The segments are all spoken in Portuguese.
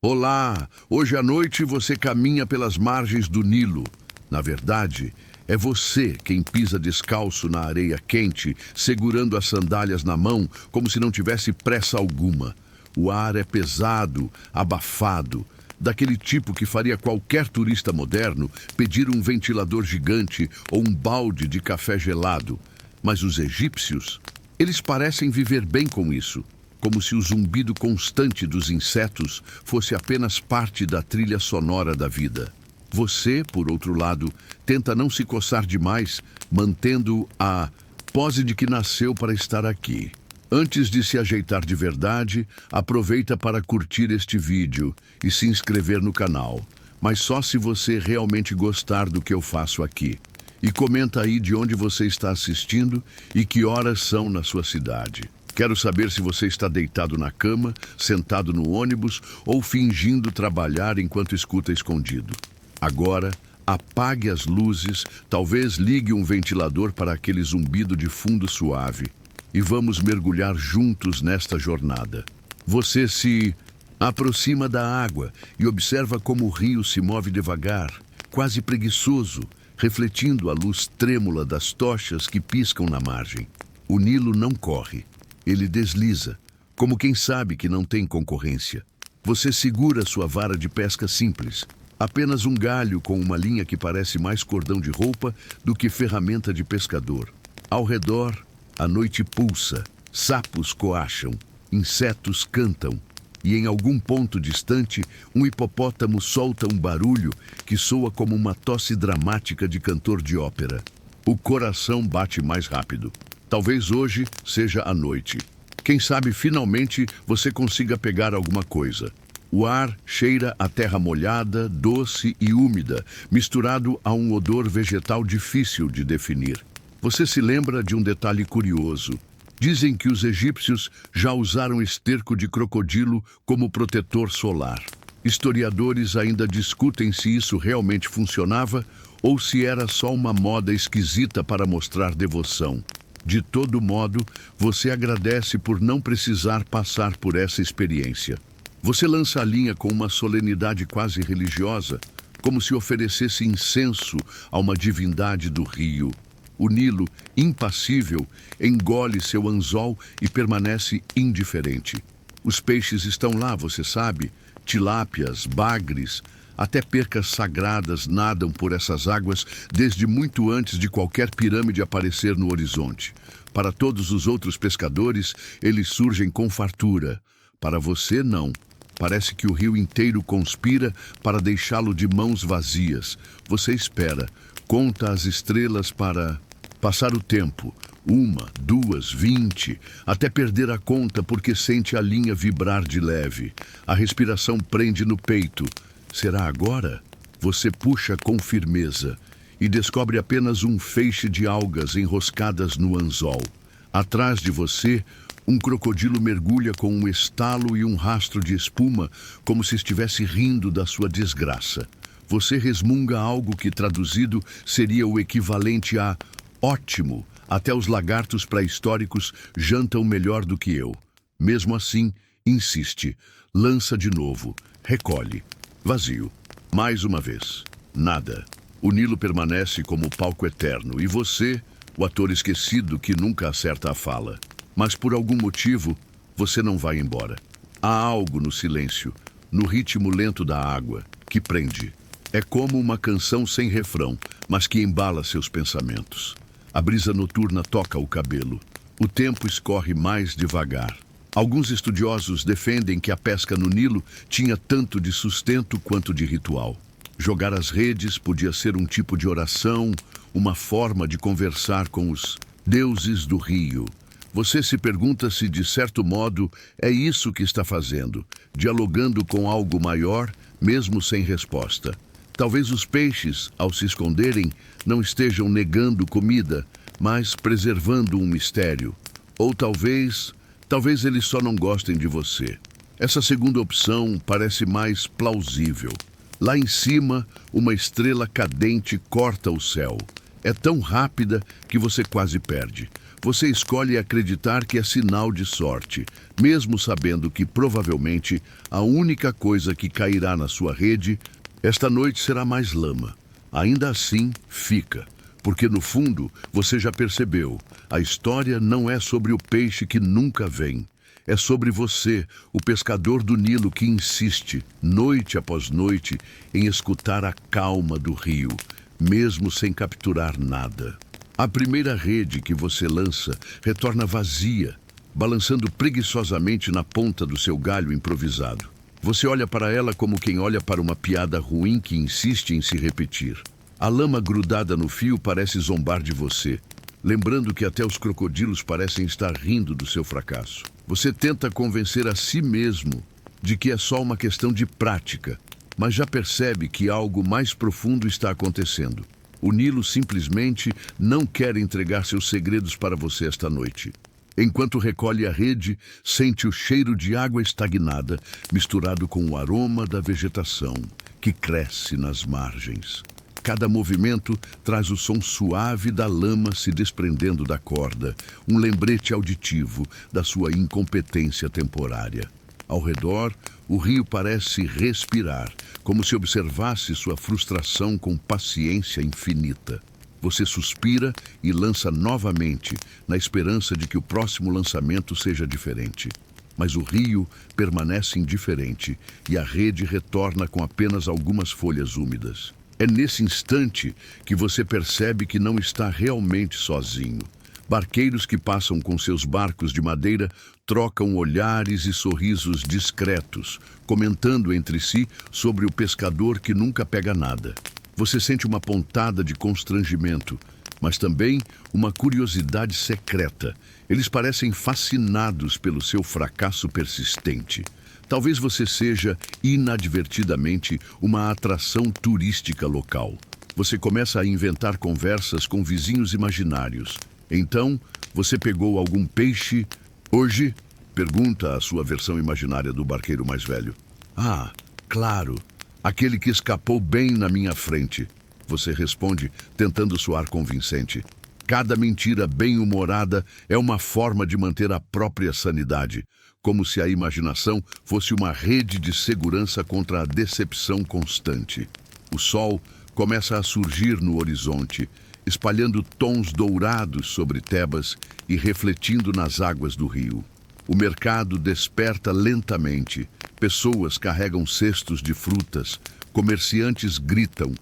Olá! Hoje à noite você caminha pelas margens do Nilo. Na verdade, é você quem pisa descalço na areia quente, segurando as sandálias na mão, como se não tivesse pressa alguma. O ar é pesado, abafado, daquele tipo que faria qualquer turista moderno pedir um ventilador gigante ou um balde de café gelado. Mas os egípcios, eles parecem viver bem com isso, como se o zumbido constante dos insetos fosse apenas parte da trilha sonora da vida. Você, por outro lado, tenta não se coçar demais, mantendo a pose de que nasceu para estar aqui. Antes de se ajeitar de verdade, aproveita para curtir este vídeo e se inscrever no canal, mas só se você realmente gostar do que eu faço aqui. E comenta aí de onde você está assistindo e que horas são na sua cidade. Quero saber se você está deitado na cama, sentado no ônibus ou fingindo trabalhar enquanto escuta escondido. Agora, apague as luzes, talvez ligue um ventilador para aquele zumbido de fundo suave. E vamos mergulhar juntos nesta jornada. Você se aproxima da água e observa como o rio se move devagar, quase preguiçoso, refletindo a luz trêmula das tochas que piscam na margem. O Nilo não corre. Ele desliza, como quem sabe que não tem concorrência. Você segura sua vara de pesca simples, apenas um galho com uma linha que parece mais cordão de roupa do que ferramenta de pescador. Ao redor, a noite pulsa, sapos coacham, insetos cantam, e em algum ponto distante, um hipopótamo solta um barulho que soa como uma tosse dramática de cantor de ópera. O coração bate mais rápido. Talvez hoje seja a noite. Quem sabe finalmente você consiga pegar alguma coisa. O ar cheira a terra molhada, doce e úmida, misturado a um odor vegetal difícil de definir. Você se lembra de um detalhe curioso. Dizem que os egípcios já usaram esterco de crocodilo como protetor solar. Historiadores ainda discutem se isso realmente funcionava ou se era só uma moda esquisita para mostrar devoção. De todo modo, você agradece por não precisar passar por essa experiência. Você lança a linha com uma solenidade quase religiosa, como se oferecesse incenso a uma divindade do rio. O Nilo, impassível, engole seu anzol e permanece indiferente. Os peixes estão lá, você sabe, tilápias, bagres, até percas sagradas nadam por essas águas desde muito antes de qualquer pirâmide aparecer no horizonte. Para todos os outros pescadores, eles surgem com fartura. Para você, não. Parece que o rio inteiro conspira para deixá-lo de mãos vazias. Você espera, conta as estrelas para passar o tempo. 1, 2, 20, até perder a conta porque sente a linha vibrar de leve. A respiração prende no peito. Será agora? Você puxa com firmeza e descobre apenas um feixe de algas enroscadas no anzol. Atrás de você, um crocodilo mergulha com um estalo e um rastro de espuma, como se estivesse rindo da sua desgraça. Você resmunga algo que, traduzido, seria o equivalente a ótimo. Até os lagartos pré-históricos jantam melhor do que eu. Mesmo assim, insiste. Lança de novo. Recolhe. Vazio. Mais uma vez. Nada. O Nilo permanece como palco eterno e você, o ator esquecido que nunca acerta a fala. Mas por algum motivo, você não vai embora. Há algo no silêncio, no ritmo lento da água, que prende. É como uma canção sem refrão, mas que embala seus pensamentos. A brisa noturna toca o cabelo. O tempo escorre mais devagar. Alguns estudiosos defendem que a pesca no Nilo tinha tanto de sustento quanto de ritual. Jogar as redes podia ser um tipo de oração, uma forma de conversar com os deuses do rio. Você se pergunta se, de certo modo, é isso que está fazendo, dialogando com algo maior, mesmo sem resposta. Talvez os peixes, ao se esconderem, não estejam negando comida, mas preservando um mistério. Ou talvez eles só não gostem de você. Essa segunda opção parece mais plausível. Lá em cima, uma estrela cadente corta o céu. É tão rápida que você quase perde. você escolhe acreditar que é sinal de sorte, mesmo sabendo que provavelmente a única coisa que cairá na sua rede esta noite será mais lama. Ainda assim, fica, porque no fundo você já percebeu, a história não é sobre o peixe que nunca vem. É sobre você, o pescador do Nilo que insiste, noite após noite, em escutar a calma do rio, mesmo sem capturar nada. A primeira rede que você lança retorna vazia, balançando preguiçosamente na ponta do seu galho improvisado. Você olha para ela como quem olha para uma piada ruim que insiste em se repetir. A lama grudada no fio parece zombar de você, lembrando que até os crocodilos parecem estar rindo do seu fracasso. Você tenta convencer a si mesmo de que é só uma questão de prática, mas já percebe que algo mais profundo está acontecendo. O Nilo simplesmente não quer entregar seus segredos para você esta noite. Enquanto recolhe a rede, sente o cheiro de água estagnada misturado com o aroma da vegetação que cresce nas margens. Cada movimento traz o som suave da lama se desprendendo da corda, um lembrete auditivo da sua incompetência temporária. Ao redor, o rio parece respirar, como se observasse sua frustração com paciência infinita. Você suspira e lança novamente, na esperança de que o próximo lançamento seja diferente. Mas o rio permanece indiferente e a rede retorna com apenas algumas folhas úmidas. É nesse instante que você percebe que não está realmente sozinho. Barqueiros que passam com seus barcos de madeira trocam olhares e sorrisos discretos, comentando entre si sobre o pescador que nunca pega nada. Você sente uma pontada de constrangimento, mas também uma curiosidade secreta. Eles parecem fascinados pelo seu fracasso persistente. Talvez você seja, inadvertidamente, uma atração turística local. Você começa a inventar conversas com vizinhos imaginários. Então, você pegou algum peixe hoje? Pergunta a sua versão imaginária do barqueiro mais velho. Ah, claro, aquele que escapou bem na minha frente. Você responde, tentando soar convincente. Cada mentira bem-humorada é uma forma de manter a própria sanidade, como se a imaginação fosse uma rede de segurança contra a decepção constante. O sol começa a surgir no horizonte, espalhando tons dourados sobre Tebas e refletindo nas águas do rio. O mercado desperta lentamente, pessoas carregam cestos de frutas, comerciantes gritam,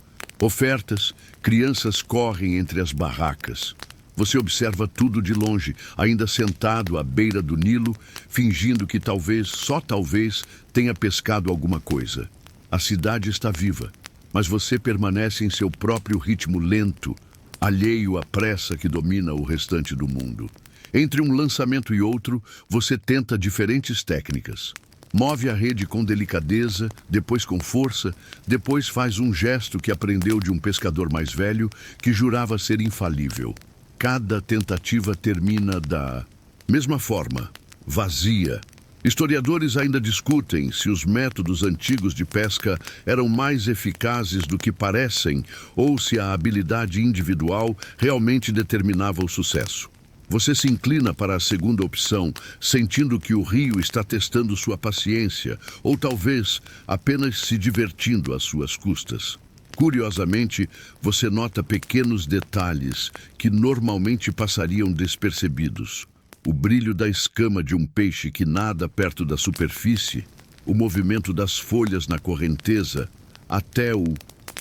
ofertas, crianças correm entre as barracas. Você observa tudo de longe, ainda sentado à beira do Nilo, fingindo que talvez, só talvez, tenha pescado alguma coisa. A cidade está viva, mas você permanece em seu próprio ritmo lento, alheio à pressa que domina o restante do mundo. Entre um lançamento e outro, você tenta diferentes técnicas. Move a rede com delicadeza, depois com força, depois faz um gesto que aprendeu de um pescador mais velho que jurava ser infalível. Cada tentativa termina da mesma forma, vazia. Historiadores ainda discutem se os métodos antigos de pesca eram mais eficazes do que parecem ou se a habilidade individual realmente determinava o sucesso. Você se inclina para a segunda opção, sentindo que o rio está testando sua paciência ou talvez apenas se divertindo às suas custas. Curiosamente, você nota pequenos detalhes que normalmente passariam despercebidos. O brilho da escama de um peixe que nada perto da superfície, o movimento das folhas na correnteza, até o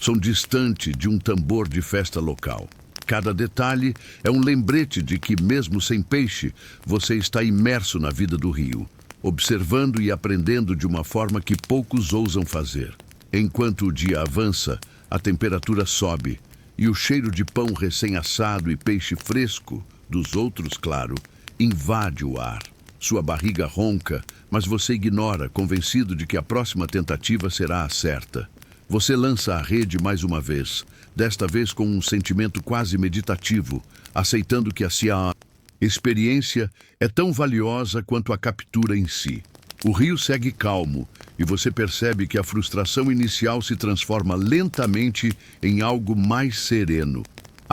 som distante de um tambor de festa local. Cada detalhe é um lembrete de que, mesmo sem peixe, você está imerso na vida do rio, observando e aprendendo de uma forma que poucos ousam fazer. Enquanto o dia avança, a temperatura sobe e o cheiro de pão recém-assado e peixe fresco, dos outros, claro, invade o ar. Sua barriga ronca, mas você ignora, convencido de que a próxima tentativa será a certa. Você lança a rede mais uma vez, desta vez com um sentimento quase meditativo, aceitando que a sua experiência é tão valiosa quanto a captura em si. O rio segue calmo e você percebe que a frustração inicial se transforma lentamente em algo mais sereno.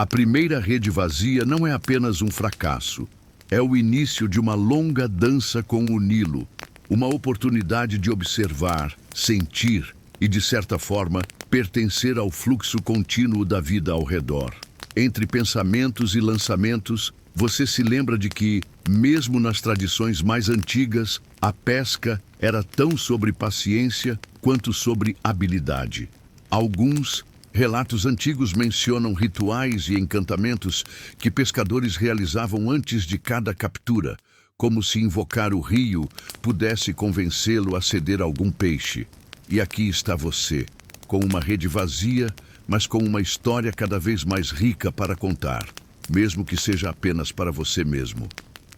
A primeira rede vazia não é apenas um fracasso. É o início de uma longa dança com o Nilo. Uma oportunidade de observar, sentir e, de certa forma, pertencer ao fluxo contínuo da vida ao redor. Entre pensamentos e lançamentos, você se lembra de que, mesmo nas tradições mais antigas, a pesca era tão sobre paciência quanto sobre habilidade. Alguns relatos antigos mencionam rituais e encantamentos que pescadores realizavam antes de cada captura, como se invocar o rio pudesse convencê-lo a ceder algum peixe. E aqui está você, com uma rede vazia, mas com uma história cada vez mais rica para contar, mesmo que seja apenas para você mesmo.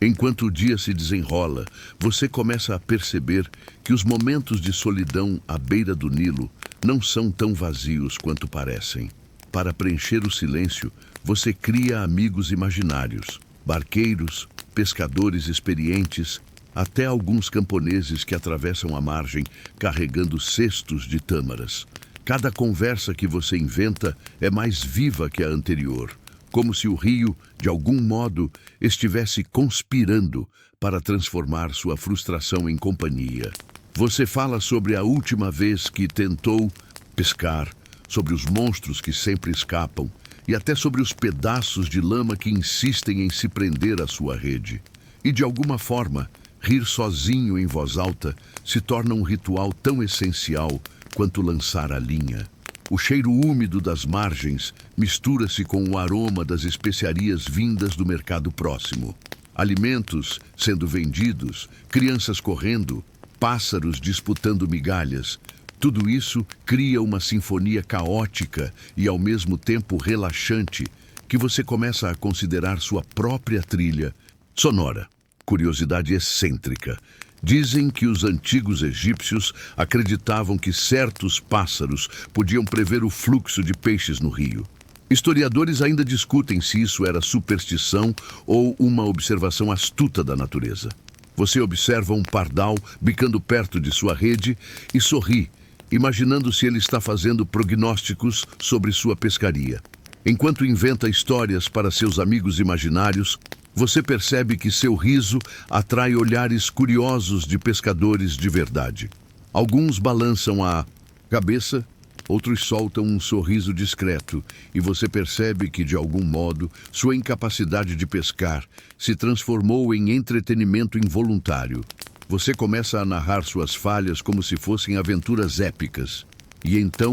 Enquanto o dia se desenrola, você começa a perceber que os momentos de solidão à beira do Nilo não são tão vazios quanto parecem. Para preencher o silêncio, você cria amigos imaginários, barqueiros, pescadores experientes, até alguns camponeses que atravessam a margem carregando cestos de tâmaras. Cada conversa que você inventa é mais viva que a anterior, como se o rio, de algum modo, estivesse conspirando para transformar sua frustração em companhia. Você fala sobre a última vez que tentou pescar, sobre os monstros que sempre escapam e até sobre os pedaços de lama que insistem em se prender à sua rede. E, de alguma forma, rir sozinho em voz alta se torna um ritual tão essencial quanto lançar a linha. O cheiro úmido das margens mistura-se com o aroma das especiarias vindas do mercado próximo. Alimentos sendo vendidos, crianças correndo, pássaros disputando migalhas. Tudo isso cria uma sinfonia caótica e, ao mesmo tempo, relaxante, que você começa a considerar sua própria trilha sonora. Curiosidade excêntrica. Dizem que os antigos egípcios acreditavam que certos pássaros podiam prever o fluxo de peixes no rio. Historiadores ainda discutem se isso era superstição ou uma observação astuta da natureza. Você observa um pardal bicando perto de sua rede e sorri, imaginando se ele está fazendo prognósticos sobre sua pescaria. Enquanto inventa histórias para seus amigos imaginários, você percebe que seu riso atrai olhares curiosos de pescadores de verdade. Alguns balançam a cabeça, outros soltam um sorriso discreto, e você percebe que, de algum modo, sua incapacidade de pescar se transformou em entretenimento involuntário. Você começa a narrar suas falhas como se fossem aventuras épicas. E então,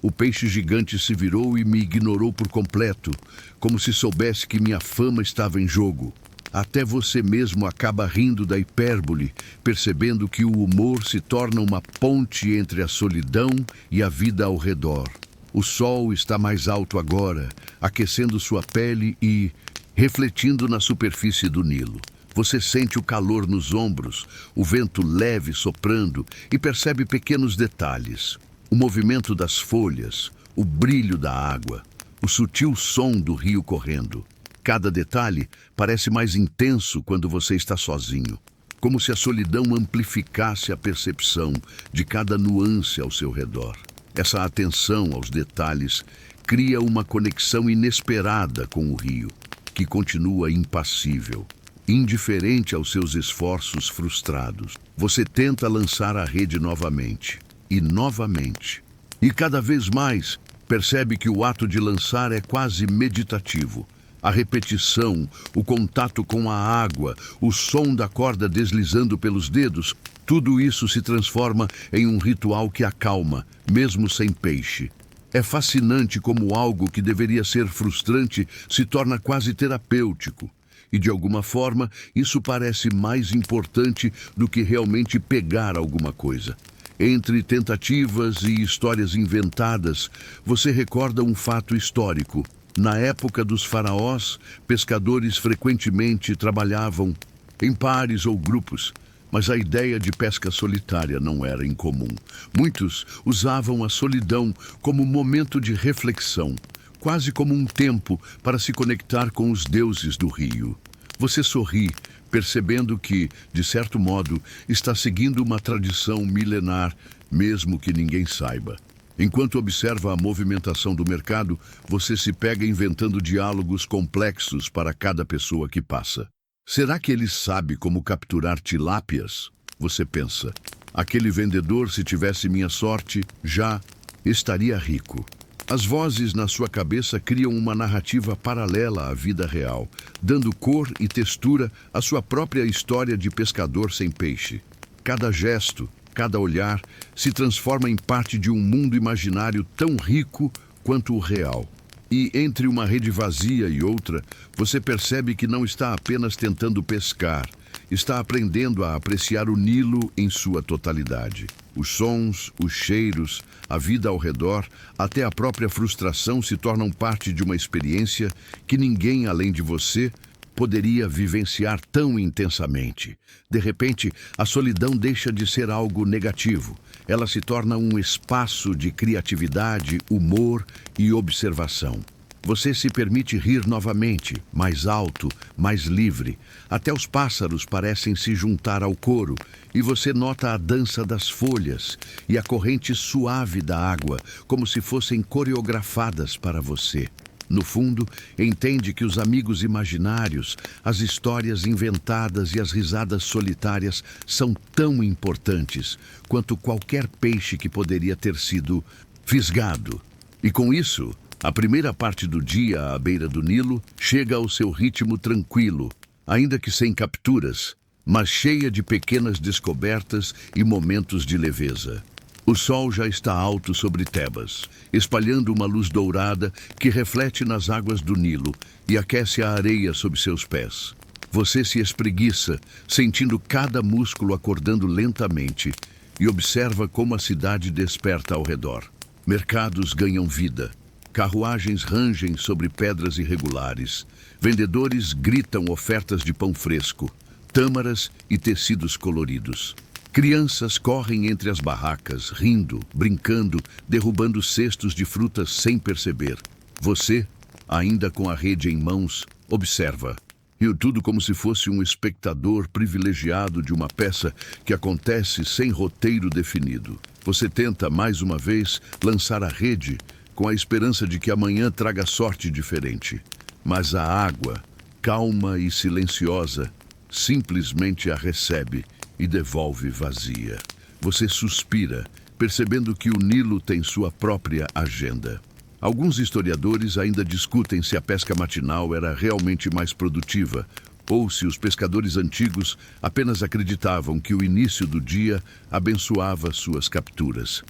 o peixe gigante se virou e me ignorou por completo, como se soubesse que minha fama estava em jogo. Até você mesmo acaba rindo da hipérbole, percebendo que o humor se torna uma ponte entre a solidão e a vida ao redor. O sol está mais alto agora, aquecendo sua pele e refletindo na superfície do Nilo. Você sente o calor nos ombros, o vento leve soprando e percebe pequenos detalhes. O movimento das folhas, o brilho da água, o sutil som do rio correndo. Cada detalhe parece mais intenso quando você está sozinho, como se a solidão amplificasse a percepção de cada nuance ao seu redor. Essa atenção aos detalhes cria uma conexão inesperada com o rio, que continua impassível, indiferente aos seus esforços frustrados. Você tenta lançar a rede novamente. E novamente. E cada vez mais, percebe que o ato de lançar é quase meditativo. A repetição, o contato com a água, o som da corda deslizando pelos dedos, tudo isso se transforma em um ritual que acalma, mesmo sem peixe. É fascinante como algo que deveria ser frustrante se torna quase terapêutico. E, de alguma forma, isso parece mais importante do que realmente pegar alguma coisa. Entre tentativas e histórias inventadas, você recorda um fato histórico. Na época dos faraós, pescadores frequentemente trabalhavam em pares ou grupos, mas a ideia de pesca solitária não era incomum. Muitos usavam a solidão como momento de reflexão, quase como um tempo para se conectar com os deuses do rio. Você sorri, percebendo que, de certo modo, está seguindo uma tradição milenar, mesmo que ninguém saiba. Enquanto observa a movimentação do mercado, você se pega inventando diálogos complexos para cada pessoa que passa. Será que ele sabe como capturar tilápias? Você pensa. Aquele vendedor, se tivesse minha sorte, já estaria rico. As vozes na sua cabeça criam uma narrativa paralela à vida real, dando cor e textura à sua própria história de pescador sem peixe. Cada gesto, cada olhar, se transforma em parte de um mundo imaginário tão rico quanto o real. E entre uma rede vazia e outra, você percebe que não está apenas tentando pescar, está aprendendo a apreciar o Nilo em sua totalidade. Os sons, os cheiros, a vida ao redor, até a própria frustração se tornam parte de uma experiência que ninguém além de você poderia vivenciar tão intensamente. De repente, a solidão deixa de ser algo negativo. Ela se torna um espaço de criatividade, humor e observação. Você se permite rir novamente, mais alto, mais livre. Até os pássaros parecem se juntar ao coro, e você nota a dança das folhas e a corrente suave da água, como se fossem coreografadas para você. No fundo, entende que os amigos imaginários, as histórias inventadas e as risadas solitárias são tão importantes quanto qualquer peixe que poderia ter sido fisgado. E com isso, a primeira parte do dia à beira do Nilo chega ao seu ritmo tranquilo, ainda que sem capturas, mas cheia de pequenas descobertas e momentos de leveza. O sol já está alto sobre Tebas, espalhando uma luz dourada que reflete nas águas do Nilo e aquece a areia sob seus pés. Você se espreguiça, sentindo cada músculo acordando lentamente, e observa como a cidade desperta ao redor. Mercados ganham vida. Carruagens rangem sobre pedras irregulares. Vendedores gritam ofertas de pão fresco, tâmaras e tecidos coloridos. Crianças correm entre as barracas, rindo, brincando, derrubando cestos de frutas sem perceber. Você, ainda com a rede em mãos, observa. E tudo como se fosse um espectador privilegiado de uma peça que acontece sem roteiro definido. Você tenta, mais uma vez, lançar a rede com a esperança de que amanhã traga sorte diferente. Mas a água, calma e silenciosa, simplesmente a recebe e devolve vazia. Você suspira, percebendo que o Nilo tem sua própria agenda. Alguns historiadores ainda discutem se a pesca matinal era realmente mais produtiva, ou se os pescadores antigos apenas acreditavam que o início do dia abençoava suas capturas.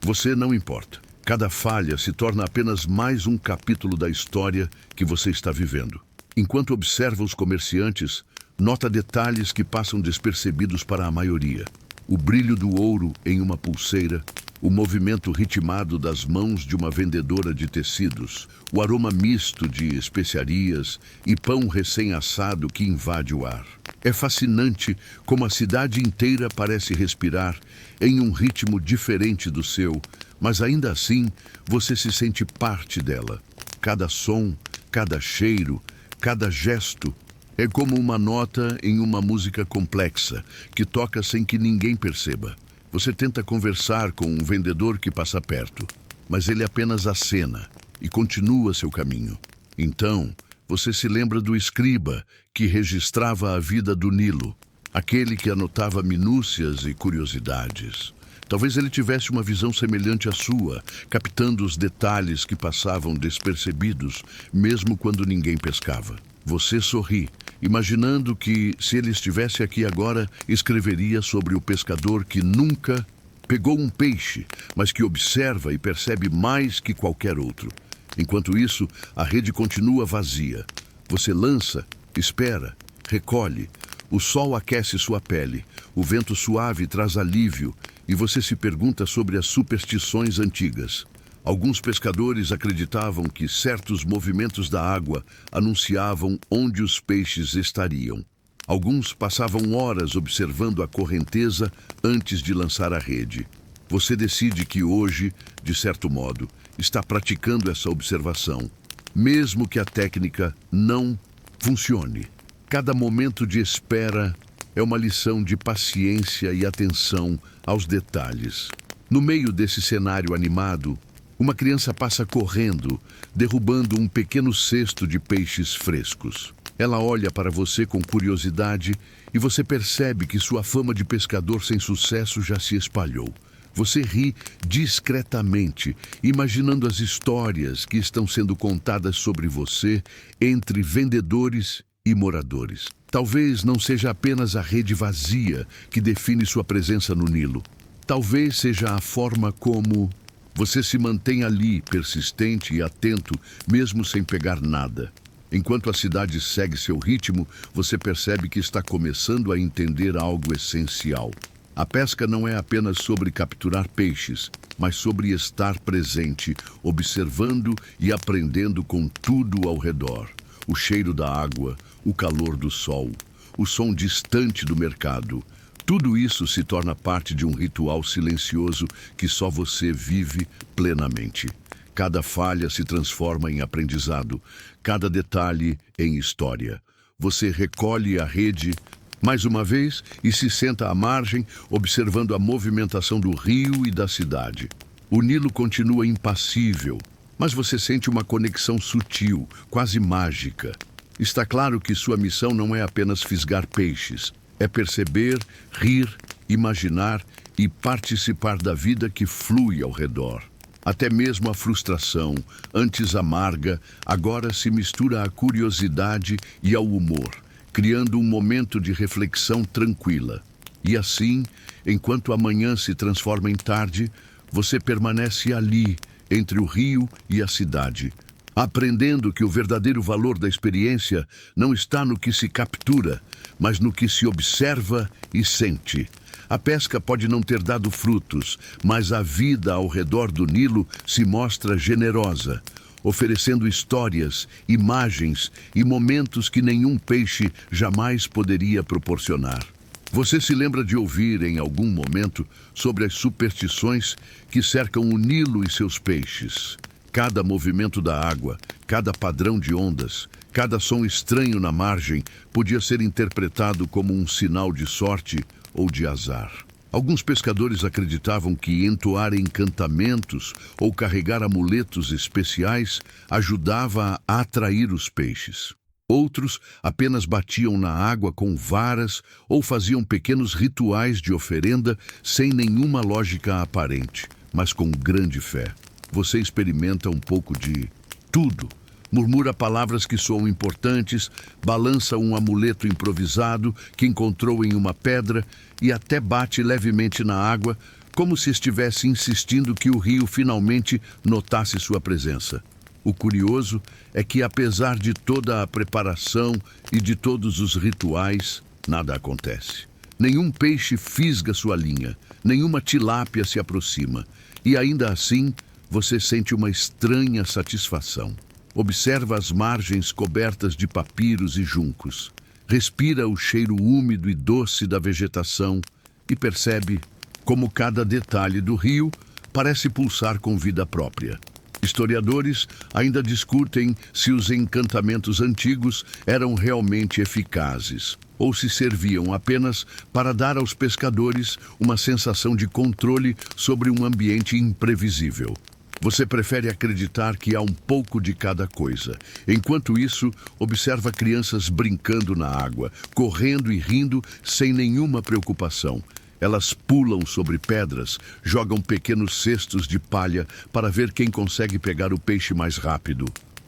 Você não importa. Cada falha se torna apenas mais um capítulo da história que você está vivendo. Enquanto observa os comerciantes, nota detalhes que passam despercebidos para a maioria. O brilho do ouro em uma pulseira, o movimento ritmado das mãos de uma vendedora de tecidos, o aroma misto de especiarias e pão recém-assado que invade o ar. É fascinante como a cidade inteira parece respirar em um ritmo diferente do seu, mas ainda assim você se sente parte dela. Cada som, cada cheiro, cada gesto é como uma nota em uma música complexa, que toca sem que ninguém perceba. Você tenta conversar com um vendedor que passa perto, mas ele apenas acena e continua seu caminho. Então, você se lembra do escriba que registrava a vida do Nilo, aquele que anotava minúcias e curiosidades. Talvez ele tivesse uma visão semelhante à sua, captando os detalhes que passavam despercebidos, mesmo quando ninguém pescava. Você sorri, imaginando que, se ele estivesse aqui agora, escreveria sobre o pescador que nunca pegou um peixe, mas que observa e percebe mais que qualquer outro. Enquanto isso, a rede continua vazia. Você lança, espera, recolhe. O sol aquece sua pele, o vento suave traz alívio, e você se pergunta sobre as superstições antigas. Alguns pescadores acreditavam que certos movimentos da água anunciavam onde os peixes estariam. Alguns passavam horas observando a correnteza antes de lançar a rede. Você decide que hoje, de certo modo, está praticando essa observação, mesmo que a técnica não funcione. Cada momento de espera é uma lição de paciência e atenção aos detalhes. No meio desse cenário animado, uma criança passa correndo, derrubando um pequeno cesto de peixes frescos. Ela olha para você com curiosidade e você percebe que sua fama de pescador sem sucesso já se espalhou. Você ri discretamente, imaginando as histórias que estão sendo contadas sobre você entre vendedores e moradores. Talvez não seja apenas a rede vazia que define sua presença no Nilo. Talvez seja a forma como você se mantém ali, persistente e atento, mesmo sem pegar nada. Enquanto a cidade segue seu ritmo, você percebe que está começando a entender algo essencial. A pesca não é apenas sobre capturar peixes, mas sobre estar presente, observando e aprendendo com tudo ao redor. O cheiro da água, o calor do sol, o som distante do mercado. Tudo isso se torna parte de um ritual silencioso que só você vive plenamente. Cada falha se transforma em aprendizado, cada detalhe em história. Você recolhe a rede mais uma vez e se senta à margem, observando a movimentação do rio e da cidade. O Nilo continua impassível, mas você sente uma conexão sutil, quase mágica. Está claro que sua missão não é apenas fisgar peixes, é perceber, rir, imaginar e participar da vida que flui ao redor. Até mesmo a frustração, antes amarga, agora se mistura à curiosidade e ao humor, criando um momento de reflexão tranquila. E assim, enquanto a manhã se transforma em tarde, você permanece ali, entre o rio e a cidade, aprendendo que o verdadeiro valor da experiência não está no que se captura, mas no que se observa e sente. A pesca pode não ter dado frutos, mas a vida ao redor do Nilo se mostra generosa, oferecendo histórias, imagens e momentos que nenhum peixe jamais poderia proporcionar. Você se lembra de ouvir em algum momento sobre as superstições que cercam o Nilo e seus peixes. Cada movimento da água, cada padrão de ondas, cada som estranho na margem podia ser interpretado como um sinal de sorte ou de azar. Alguns pescadores acreditavam que entoar encantamentos ou carregar amuletos especiais ajudava a atrair os peixes. Outros apenas batiam na água com varas ou faziam pequenos rituais de oferenda sem nenhuma lógica aparente, mas com grande fé. Você experimenta um pouco de tudo. Murmura palavras que soam importantes, balança um amuleto improvisado que encontrou em uma pedra e até bate levemente na água, como se estivesse insistindo que o rio finalmente notasse sua presença. O curioso é que, apesar de toda a preparação e de todos os rituais, nada acontece. Nenhum peixe fisga sua linha, nenhuma tilápia se aproxima, e ainda assim você sente uma estranha satisfação. Observa as margens cobertas de papiros e juncos. Respira o cheiro úmido e doce da vegetação e percebe como cada detalhe do rio parece pulsar com vida própria. Historiadores ainda discutem se os encantamentos antigos eram realmente eficazes ou se serviam apenas para dar aos pescadores uma sensação de controle sobre um ambiente imprevisível. Você prefere acreditar que há um pouco de cada coisa. Enquanto isso, observa crianças brincando na água, correndo e rindo sem nenhuma preocupação. Elas pulam sobre pedras, jogam pequenos cestos de palha para ver quem consegue pegar o peixe mais rápido.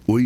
O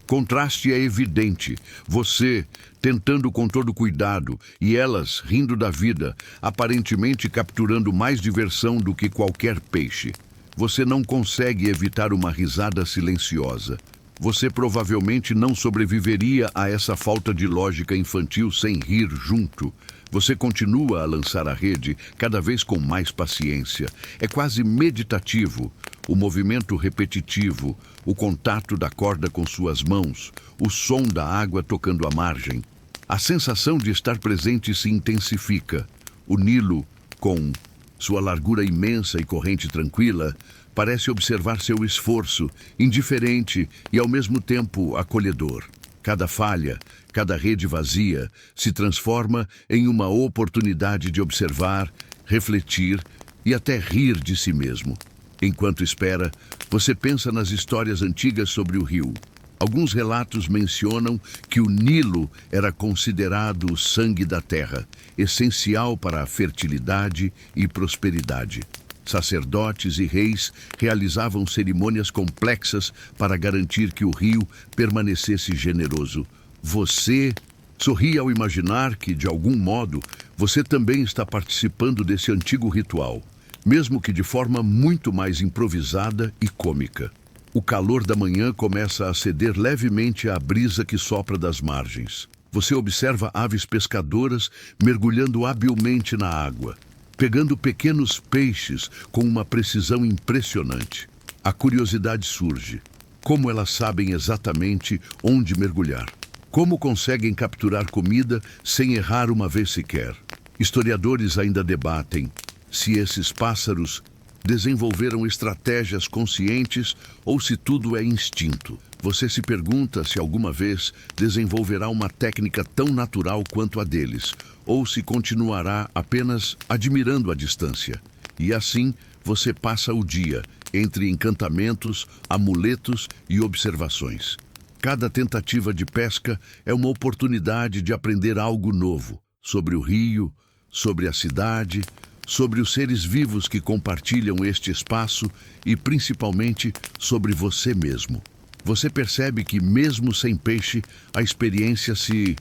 contraste é evidente. Você tentando com todo cuidado e elas rindo da vida, aparentemente capturando mais diversão do que qualquer peixe. Você não consegue evitar uma risada silenciosa. Você provavelmente não sobreviveria a essa falta de lógica infantil sem rir junto. Você continua a lançar a rede, cada vez com mais paciência. É quase meditativo. O movimento repetitivo, o contato da corda com suas mãos, o som da água tocando a margem. A sensação de estar presente se intensifica. O Nilo, com sua largura imensa e corrente tranquila, parece observar seu esforço, indiferente e ao mesmo tempo acolhedor. Cada falha, cada rede vazia, se transforma em uma oportunidade de observar, refletir e até rir de si mesmo. Enquanto espera, você pensa nas histórias antigas sobre o rio. Alguns relatos mencionam que o Nilo era considerado o sangue da terra, essencial para a fertilidade e prosperidade. Sacerdotes e reis realizavam cerimônias complexas para garantir que o rio permanecesse generoso. Você sorri ao imaginar que, de algum modo, você também está participando desse antigo ritual, mesmo que de forma muito mais improvisada e cômica. O calor da manhã começa a ceder levemente à brisa que sopra das margens. Você observa aves pescadoras mergulhando habilmente na água, pegando pequenos peixes com uma precisão impressionante. A curiosidade surge. Como elas sabem exatamente onde mergulhar? Como conseguem capturar comida sem errar uma vez sequer? Historiadores ainda debatem se esses pássaros desenvolveram estratégias conscientes ou se tudo é instinto. Você se pergunta se alguma vez desenvolverá uma técnica tão natural quanto a deles, ou se continuará apenas admirando a distância. E assim, você passa o dia entre encantamentos, amuletos e observações. Cada tentativa de pesca é uma oportunidade de aprender algo novo sobre o rio, sobre a cidade, sobre os seres vivos que compartilham este espaço e, principalmente, sobre você mesmo. Você percebe que, mesmo sem peixe, a experiência se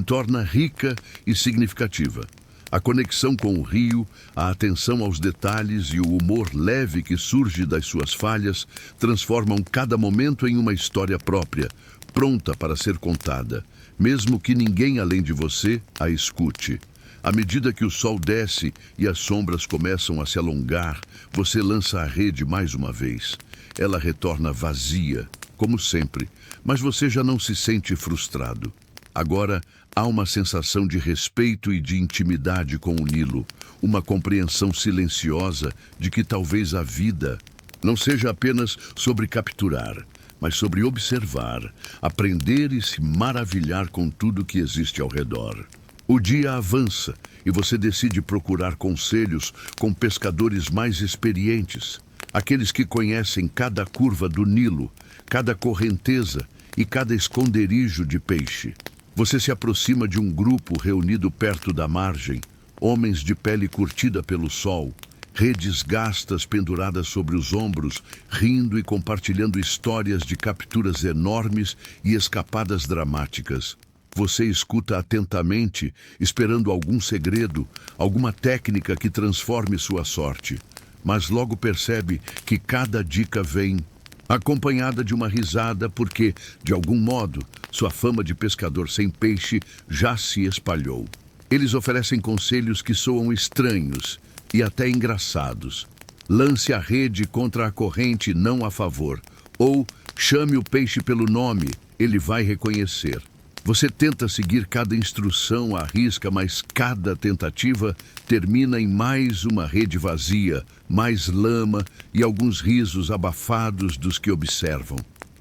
torna rica e significativa. A conexão com o rio, a atenção aos detalhes e o humor leve que surge das suas falhas transformam cada momento em uma história própria, pronta para ser contada, mesmo que ninguém além de você a escute. À medida que o sol desce e as sombras começam a se alongar, você lança a rede mais uma vez. Ela retorna vazia, como sempre, mas você já não se sente frustrado. Agora, há uma sensação de respeito e de intimidade com o Nilo, uma compreensão silenciosa de que talvez a vida não seja apenas sobre capturar, mas sobre observar, aprender e se maravilhar com tudo que existe ao redor. O dia avança e você decide procurar conselhos com pescadores mais experientes, aqueles que conhecem cada curva do Nilo, cada correnteza e cada esconderijo de peixe. Você se aproxima de um grupo reunido perto da margem, homens de pele curtida pelo sol, redes gastas penduradas sobre os ombros, rindo e compartilhando histórias de capturas enormes e escapadas dramáticas. Você escuta atentamente, esperando algum segredo, alguma técnica que transforme sua sorte. Mas logo percebe que cada dica vem acompanhada de uma risada porque, de algum modo, sua fama de pescador sem peixe já se espalhou. Eles oferecem conselhos que soam estranhos e até engraçados. Lance a rede contra a corrente, não a favor. Ou chame o peixe pelo nome, ele vai reconhecer. Você tenta seguir cada instrução à risca, mas cada tentativa termina em mais uma rede vazia, mais lama e alguns risos abafados dos que observam.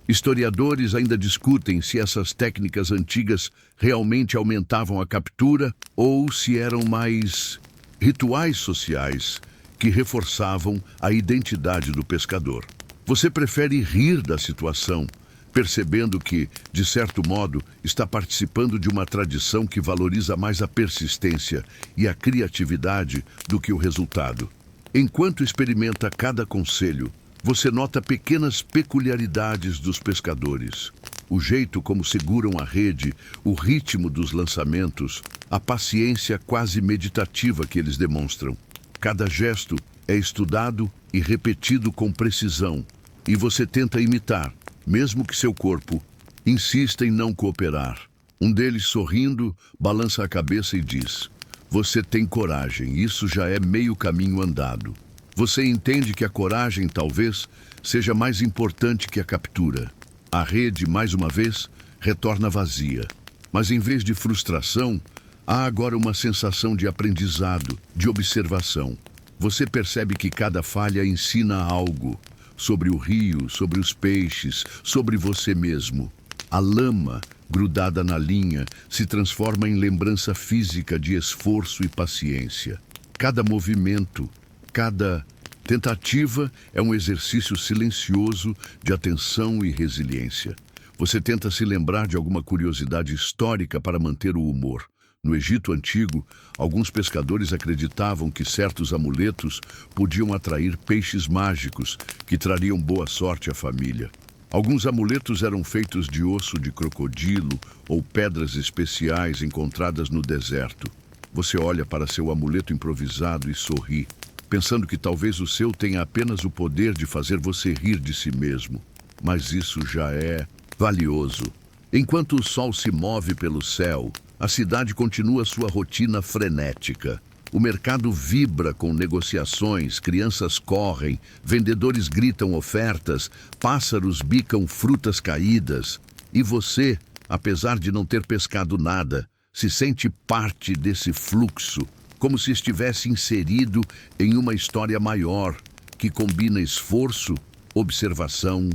Historiadores ainda discutem se essas técnicas antigas realmente aumentavam a captura ou se eram mais rituais sociais que reforçavam a identidade do pescador. Você prefere rir da situação, percebendo que, de certo modo, está participando de uma tradição que valoriza mais a persistência e a criatividade do que o resultado. Enquanto experimenta cada conselho, você nota pequenas peculiaridades dos pescadores. O jeito como seguram a rede, o ritmo dos lançamentos, a paciência quase meditativa que eles demonstram. Cada gesto é estudado e repetido com precisão, e você tenta imitar, mesmo que seu corpo insista em não cooperar. Um deles, sorrindo, balança a cabeça e diz: "Você tem coragem, isso já é meio caminho andado." Você entende que a coragem, talvez, seja mais importante que a captura. A rede, mais uma vez, retorna vazia. Mas em vez de frustração, há agora uma sensação de aprendizado, de observação. Você percebe que cada falha ensina algo sobre o rio, sobre os peixes, sobre você mesmo. A lama, grudada na linha, se transforma em lembrança física de esforço e paciência. Cada movimento Cada tentativa é um exercício silencioso de atenção e resiliência. Você tenta se lembrar de alguma curiosidade histórica para manter o humor. No Egito Antigo, alguns pescadores acreditavam que certos amuletos podiam atrair peixes mágicos que trariam boa sorte à família. Alguns amuletos eram feitos de osso de crocodilo ou pedras especiais encontradas no deserto. Você olha para seu amuleto improvisado e sorri, pensando que talvez o seu tenha apenas o poder de fazer você rir de si mesmo. Mas isso já é valioso. Enquanto o sol se move pelo céu, a cidade continua sua rotina frenética. O mercado vibra com negociações, crianças correm, vendedores gritam ofertas, pássaros bicam frutas caídas. E você, apesar de não ter pescado nada, se sente parte desse fluxo, como se estivesse inserido em uma história maior, que combina esforço, observação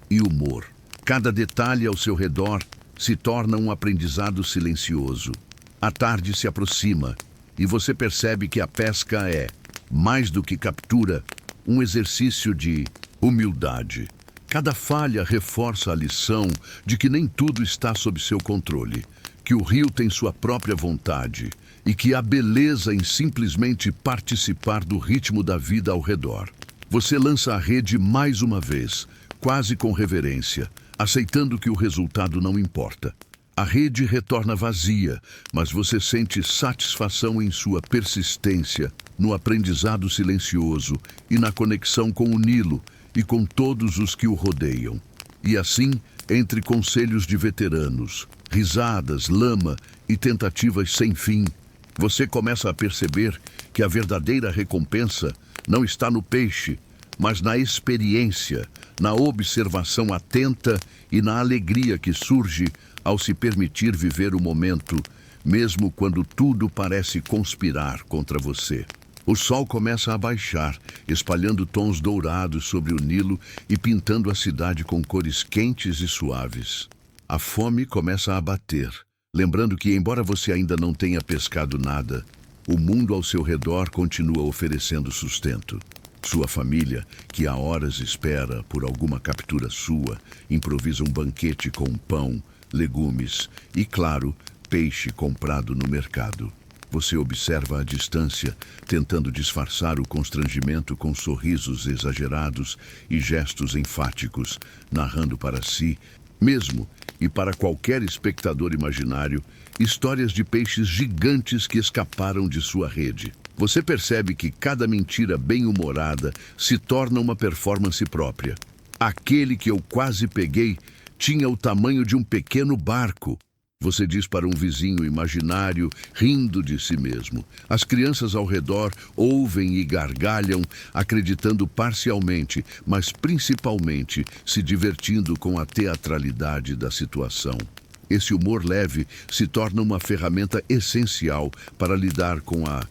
e humor. Cada detalhe ao seu redor se torna um aprendizado silencioso. A tarde se aproxima e você percebe que a pesca é, mais do que captura, um exercício de humildade. Cada falha reforça a lição de que nem tudo está sob seu controle, que o rio tem sua própria vontade e que há beleza em simplesmente participar do ritmo da vida ao redor. Você lança a rede mais uma vez, quase com reverência, aceitando que o resultado não importa. A rede retorna vazia, mas você sente satisfação em sua persistência, no aprendizado silencioso e na conexão com o Nilo e com todos os que o rodeiam. E assim, entre conselhos de veteranos, risadas, lama e tentativas sem fim, você começa a perceber que a verdadeira recompensa não está no peixe, mas na experiência, na observação atenta e na alegria que surge ao se permitir viver o momento, mesmo quando tudo parece conspirar contra você. O sol começa a baixar, espalhando tons dourados sobre o Nilo e pintando a cidade com cores quentes e suaves. A fome começa a bater, lembrando que, embora você ainda não tenha pescado nada, o mundo ao seu redor continua oferecendo sustento. Sua família, que há horas espera por alguma captura sua, improvisa um banquete com pão, legumes e, claro, peixe comprado no mercado. Você observa à distância, tentando disfarçar o constrangimento com sorrisos exagerados e gestos enfáticos, narrando para si, mesmo e para qualquer espectador imaginário, histórias de peixes gigantes que escaparam de sua rede. Você percebe que cada mentira bem-humorada se torna uma performance própria. Aquele que eu quase peguei tinha o tamanho de um pequeno barco. Você diz para um vizinho imaginário, rindo de si mesmo. As crianças ao redor ouvem e gargalham, acreditando parcialmente, mas principalmente se divertindo com a teatralidade da situação. Esse humor leve se torna uma ferramenta essencial para lidar com a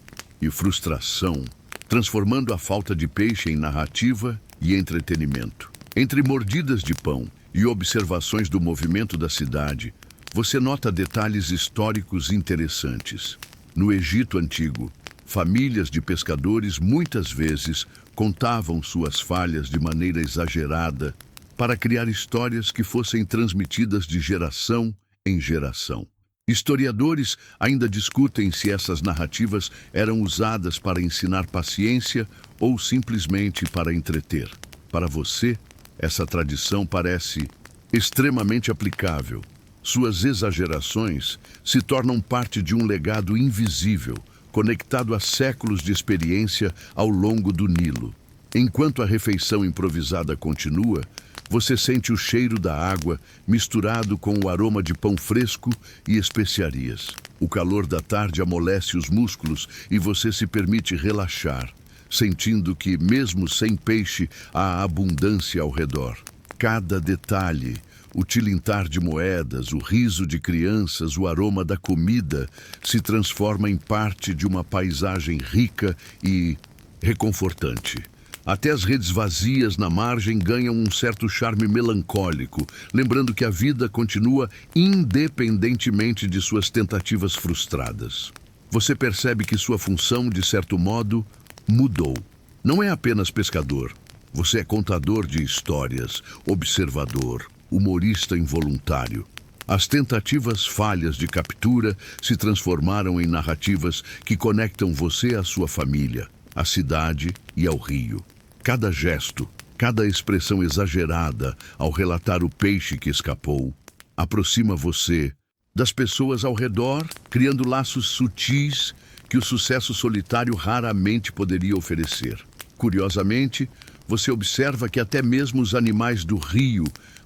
frustração, transformando a falta de peixe em narrativa e entretenimento. Entre mordidas de pão e observações do movimento da cidade, você nota detalhes históricos interessantes. No Egito Antigo, famílias de pescadores muitas vezes contavam suas falhas de maneira exagerada para criar histórias que fossem transmitidas de geração em geração. Historiadores ainda discutem se essas narrativas eram usadas para ensinar paciência ou simplesmente para entreter. Para você, essa tradição parece extremamente aplicável. Suas exagerações se tornam parte de um legado invisível, conectado a séculos de experiência ao longo do Nilo. Enquanto a refeição improvisada continua, você sente o cheiro da água misturado com o aroma de pão fresco e especiarias. O calor da tarde amolece os músculos e você se permite relaxar, sentindo que, mesmo sem peixe, há abundância ao redor. Cada detalhe, o tilintar de moedas, o riso de crianças, o aroma da comida, se transforma em parte de uma paisagem rica e reconfortante. Até as redes vazias na margem ganham um certo charme melancólico, lembrando que a vida continua independentemente de suas tentativas frustradas. Você percebe que sua função, de certo modo, mudou. Não é apenas pescador. Você é contador de histórias, observador, humorista involuntário. As tentativas falhas de captura se transformaram em narrativas que conectam você à sua família, à cidade e ao rio. Cada gesto, cada expressão exagerada ao relatar o peixe que escapou, aproxima você das pessoas ao redor, criando laços sutis que o sucesso solitário raramente poderia oferecer. Curiosamente, você observa que até mesmo os animais do rio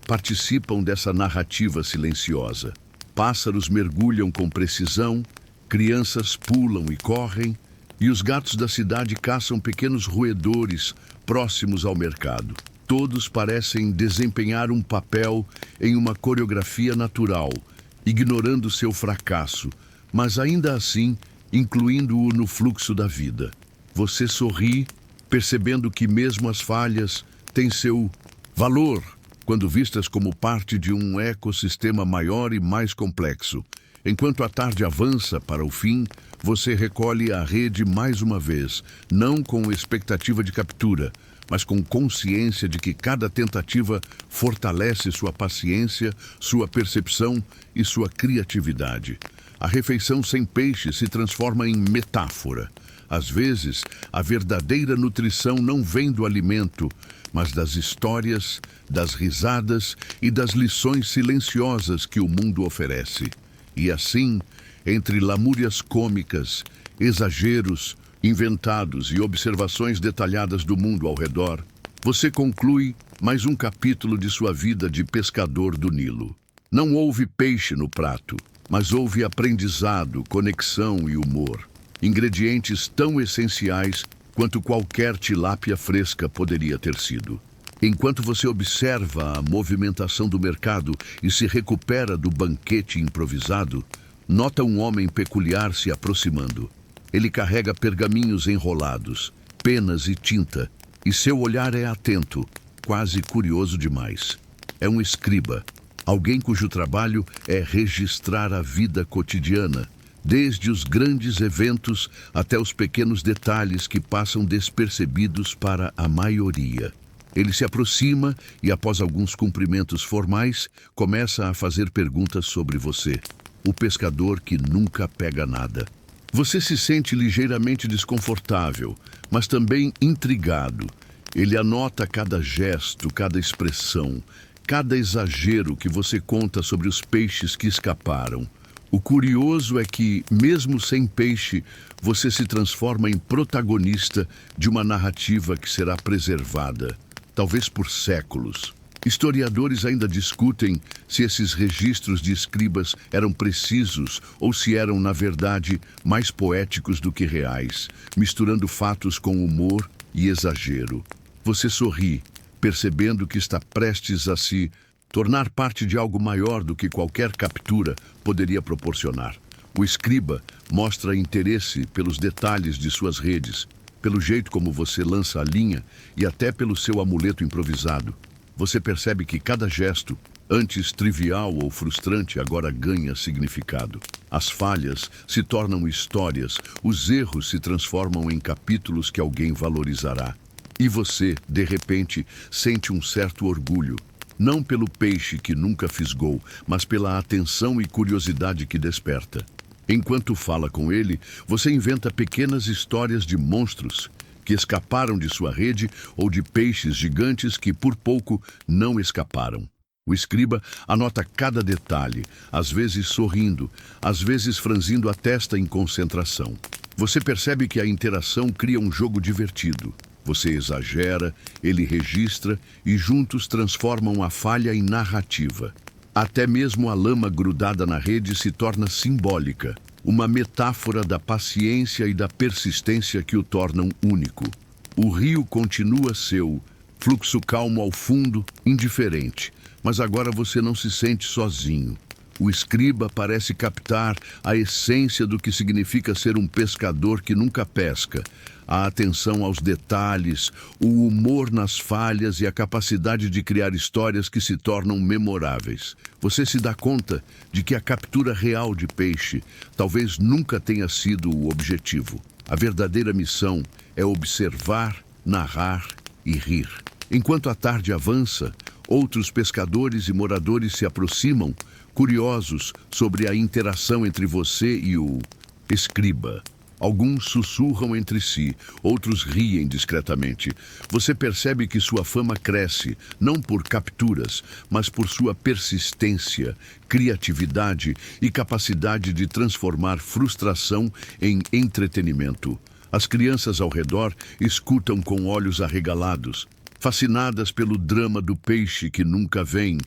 participam dessa narrativa silenciosa. Pássaros mergulham com precisão, crianças pulam e correm, e os gatos da cidade caçam pequenos roedores próximos ao mercado. Todos parecem desempenhar um papel em uma coreografia natural, ignorando seu fracasso, mas ainda assim incluindo-o no fluxo da vida. Você sorri, percebendo que mesmo as falhas têm seu valor quando vistas como parte de um ecossistema maior e mais complexo. Enquanto a tarde avança para o fim, você recolhe a rede mais uma vez, não com expectativa de captura, mas com consciência de que cada tentativa fortalece sua paciência, sua percepção e sua criatividade. A refeição sem peixe se transforma em metáfora. Às vezes, a verdadeira nutrição não vem do alimento, mas das histórias, das risadas e das lições silenciosas que o mundo oferece. E assim, entre lamúrias cômicas, exageros, inventados e observações detalhadas do mundo ao redor, você conclui mais um capítulo de sua vida de pescador do Nilo. Não houve peixe no prato, mas houve aprendizado, conexão e humor. Ingredientes tão essenciais quanto qualquer tilápia fresca poderia ter sido. Enquanto você observa a movimentação do mercado e se recupera do banquete improvisado, nota um homem peculiar se aproximando. Ele carrega pergaminhos enrolados, penas e tinta, e seu olhar é atento, quase curioso demais. É um escriba, alguém cujo trabalho é registrar a vida cotidiana, desde os grandes eventos até os pequenos detalhes que passam despercebidos para a maioria. Ele se aproxima e, após alguns cumprimentos formais, começa a fazer perguntas sobre você, o pescador que nunca pega nada. Você se sente ligeiramente desconfortável, mas também intrigado. Ele anota cada gesto, cada expressão, cada exagero que você conta sobre os peixes que escaparam. O curioso é que, mesmo sem peixe, você se transforma em protagonista de uma narrativa que será preservada, talvez por séculos. Historiadores ainda discutem se esses registros de escribas eram precisos ou se eram, na verdade, mais poéticos do que reais, misturando fatos com humor e exagero. Você sorri, percebendo que está prestes a se tornar parte de algo maior do que qualquer captura poderia proporcionar. O escriba mostra interesse pelos detalhes de suas redes, pelo jeito como você lança a linha e até pelo seu amuleto improvisado. Você percebe que cada gesto, antes trivial ou frustrante, agora ganha significado. As falhas se tornam histórias, os erros se transformam em capítulos que alguém valorizará. E você, de repente, sente um certo orgulho. Não pelo peixe que nunca fisgou, mas pela atenção e curiosidade que desperta. Enquanto fala com ele, você inventa pequenas histórias de monstros que escaparam de sua rede ou de peixes gigantes que por pouco não escaparam. O escriba anota cada detalhe, às vezes sorrindo, às vezes franzindo a testa em concentração. Você percebe que a interação cria um jogo divertido. Você exagera, ele registra e juntos transformam a falha em narrativa. Até mesmo a lama grudada na rede se torna simbólica, uma metáfora da paciência e da persistência que o tornam único. O rio continua seu, fluxo calmo ao fundo, indiferente, mas agora você não se sente sozinho. O escriba parece captar a essência do que significa ser um pescador que nunca pesca. A atenção aos detalhes, o humor nas falhas e a capacidade de criar histórias que se tornam memoráveis. Você se dá conta de que a captura real de peixe talvez nunca tenha sido o objetivo. A verdadeira missão é observar, narrar e rir. Enquanto a tarde avança, outros pescadores e moradores se aproximam, curiosos sobre a interação entre você e o escriba. Alguns sussurram entre si, outros riem discretamente. Você percebe que sua fama cresce, não por capturas, mas por sua persistência, criatividade e capacidade de transformar frustração em entretenimento. As crianças ao redor escutam com olhos arregalados, fascinadas pelo drama do peixe que nunca vem,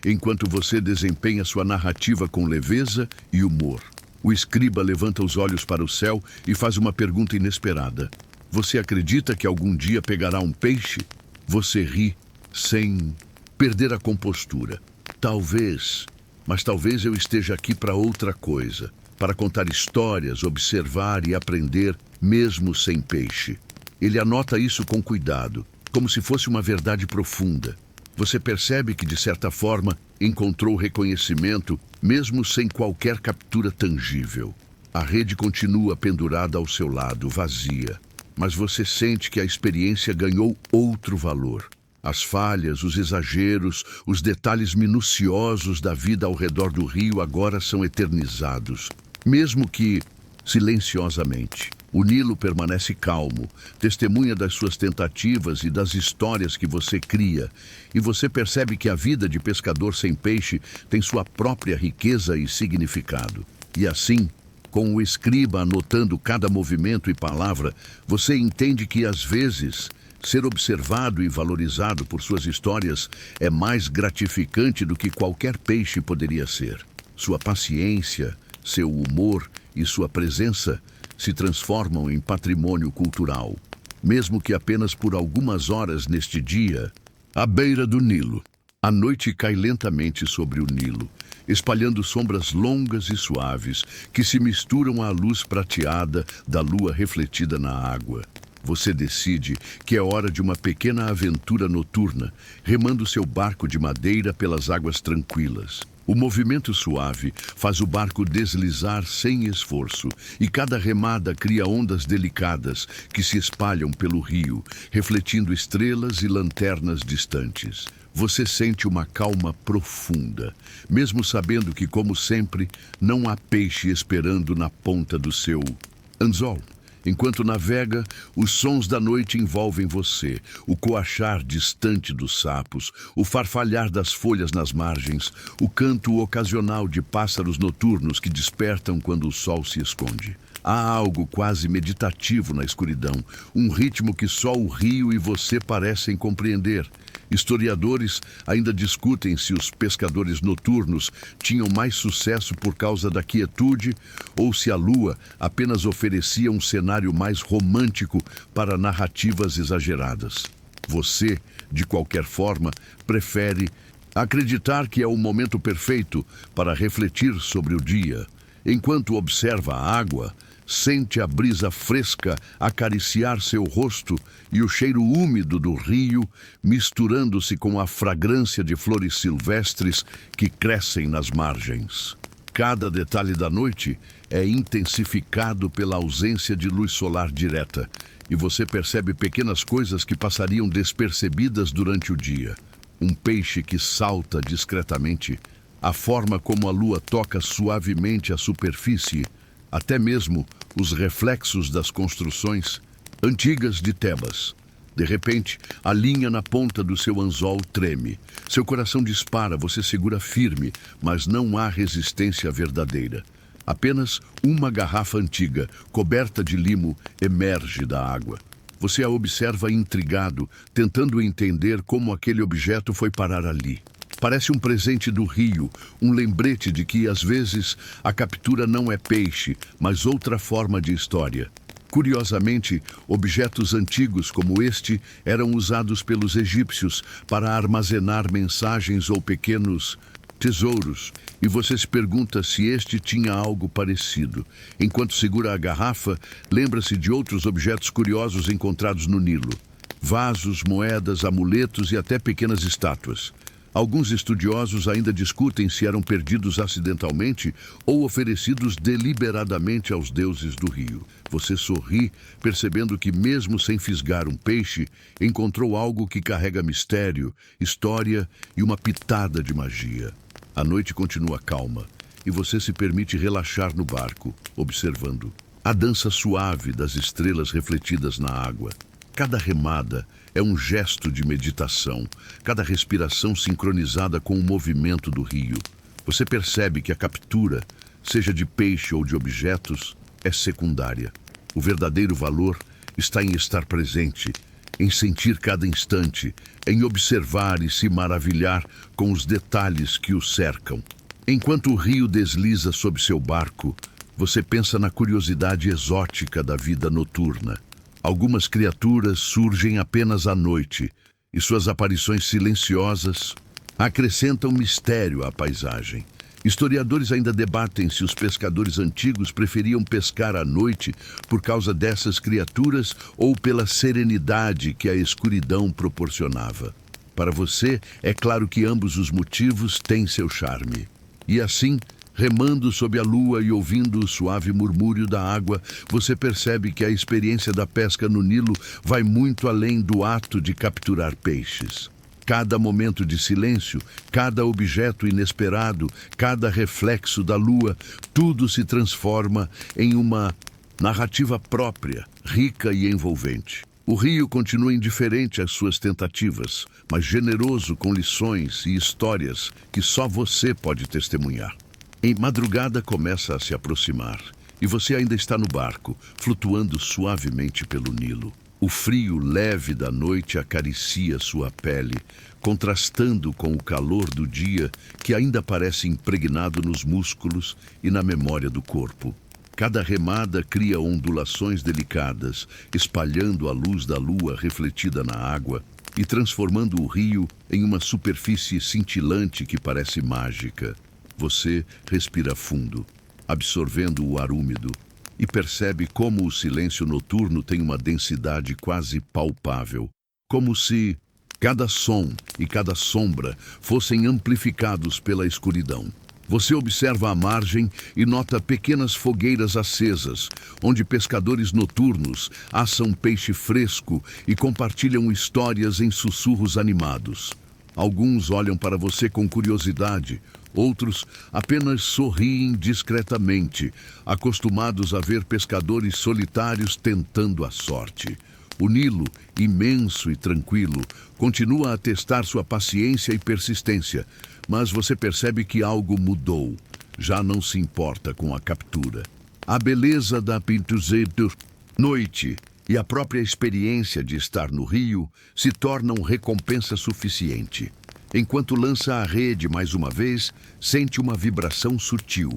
enquanto você desempenha sua narrativa com leveza e humor. O escriba levanta os olhos para o céu e faz uma pergunta inesperada. Você acredita que algum dia pegará um peixe? Você ri, sem perder a compostura. Talvez, mas talvez eu esteja aqui para outra coisa. Para contar histórias, observar e aprender, mesmo sem peixe. Ele anota isso com cuidado, como se fosse uma verdade profunda. Você percebe que, de certa forma, encontrou reconhecimento, mesmo sem qualquer captura tangível. A rede continua pendurada ao seu lado, vazia, mas você sente que a experiência ganhou outro valor. As falhas, os exageros, os detalhes minuciosos da vida ao redor do rio agora são eternizados, mesmo que silenciosamente. O Nilo permanece calmo, testemunha das suas tentativas e das histórias que você cria, e você percebe que a vida de pescador sem peixe tem sua própria riqueza e significado. E assim, com o escriba anotando cada movimento e palavra, você entende que, às vezes, ser observado e valorizado por suas histórias é mais gratificante do que qualquer peixe poderia ser. Sua paciência, seu humor e sua presença se transformam em patrimônio cultural, mesmo que apenas por algumas horas neste dia. À beira do Nilo, a noite cai lentamente sobre o Nilo, espalhando sombras longas e suaves que se misturam à luz prateada da lua refletida na água. Você decide que é hora de uma pequena aventura noturna, remando seu barco de madeira pelas águas tranquilas. O movimento suave faz o barco deslizar sem esforço, e cada remada cria ondas delicadas que se espalham pelo rio, refletindo estrelas e lanternas distantes. Você sente uma calma profunda, mesmo sabendo que, como sempre, não há peixe esperando na ponta do seu anzol. Enquanto navega, os sons da noite envolvem você, o coachar distante dos sapos, o farfalhar das folhas nas margens, o canto ocasional de pássaros noturnos que despertam quando o sol se esconde. Há algo quase meditativo na escuridão, um ritmo que só o rio e você parecem compreender. Historiadores ainda discutem se os pescadores noturnos tinham mais sucesso por causa da quietude ou se a lua apenas oferecia um cenário mais romântico para narrativas exageradas. Você, de qualquer forma, prefere acreditar que é o momento perfeito para refletir sobre o dia. Enquanto observa a água, sente a brisa fresca acariciar seu rosto e o cheiro úmido do rio misturando-se com a fragrância de flores silvestres que crescem nas margens. Cada detalhe da noite é intensificado pela ausência de luz solar direta, e você percebe pequenas coisas que passariam despercebidas durante o dia. Um peixe que salta discretamente, a forma como a lua toca suavemente a superfície, até mesmo os reflexos das construções antigas de Tebas. De repente, a linha na ponta do seu anzol treme. Seu coração dispara, você segura firme, mas não há resistência verdadeira. Apenas uma garrafa antiga, coberta de limo, emerge da água. Você a observa intrigado, tentando entender como aquele objeto foi parar ali. Parece um presente do rio, um lembrete de que, às vezes, a captura não é peixe, mas outra forma de história. Curiosamente, objetos antigos como este eram usados pelos egípcios para armazenar mensagens ou pequenos tesouros, e você se pergunta se este tinha algo parecido. Enquanto segura a garrafa, lembra-se de outros objetos curiosos encontrados no Nilo. Vasos, moedas, amuletos e até pequenas estátuas. Alguns estudiosos ainda discutem se eram perdidos acidentalmente ou oferecidos deliberadamente aos deuses do rio. Você sorri, percebendo que, mesmo sem fisgar um peixe, encontrou algo que carrega mistério, história e uma pitada de magia. A noite continua calma e você se permite relaxar no barco, observando a dança suave das estrelas refletidas na água. Cada remada é um gesto de meditação, cada respiração sincronizada com o movimento do rio. Você percebe que a captura, seja de peixe ou de objetos, é secundária. O verdadeiro valor está em estar presente, em sentir cada instante, em observar e se maravilhar com os detalhes que o cercam. Enquanto o rio desliza sob seu barco, você pensa na curiosidade exótica da vida noturna. Algumas criaturas surgem apenas à noite, e suas aparições silenciosas acrescentam mistério à paisagem. Historiadores ainda debatem se os pescadores antigos preferiam pescar à noite por causa dessas criaturas ou pela serenidade que a escuridão proporcionava. Para você, é claro que ambos os motivos têm seu charme. E assim, remando sob a lua e ouvindo o suave murmúrio da água, você percebe que a experiência da pesca no Nilo vai muito além do ato de capturar peixes. Cada momento de silêncio, cada objeto inesperado, cada reflexo da lua, tudo se transforma em uma narrativa própria, rica e envolvente. O rio continua indiferente às suas tentativas, mas generoso com lições e histórias que só você pode testemunhar. Em madrugada começa a se aproximar e você ainda está no barco, flutuando suavemente pelo Nilo. O frio leve da noite acaricia sua pele, contrastando com o calor do dia que ainda parece impregnado nos músculos e na memória do corpo. Cada remada cria ondulações delicadas, espalhando a luz da lua refletida na água e transformando o rio em uma superfície cintilante que parece mágica. Você respira fundo, absorvendo o ar úmido, e percebe como o silêncio noturno tem uma densidade quase palpável, como se cada som e cada sombra fossem amplificados pela escuridão. Você observa a margem e nota pequenas fogueiras acesas, onde pescadores noturnos assam peixe fresco e compartilham histórias em sussurros animados. Alguns olham para você com curiosidade, outros apenas sorriem discretamente, acostumados a ver pescadores solitários tentando a sorte. O Nilo, imenso e tranquilo, continua a testar sua paciência e persistência, mas você percebe que algo mudou. Já não se importa com a captura. A beleza da pintuzeira noite e a própria experiência de estar no rio se tornam recompensa suficiente. Enquanto lança a rede mais uma vez, sente uma vibração sutil.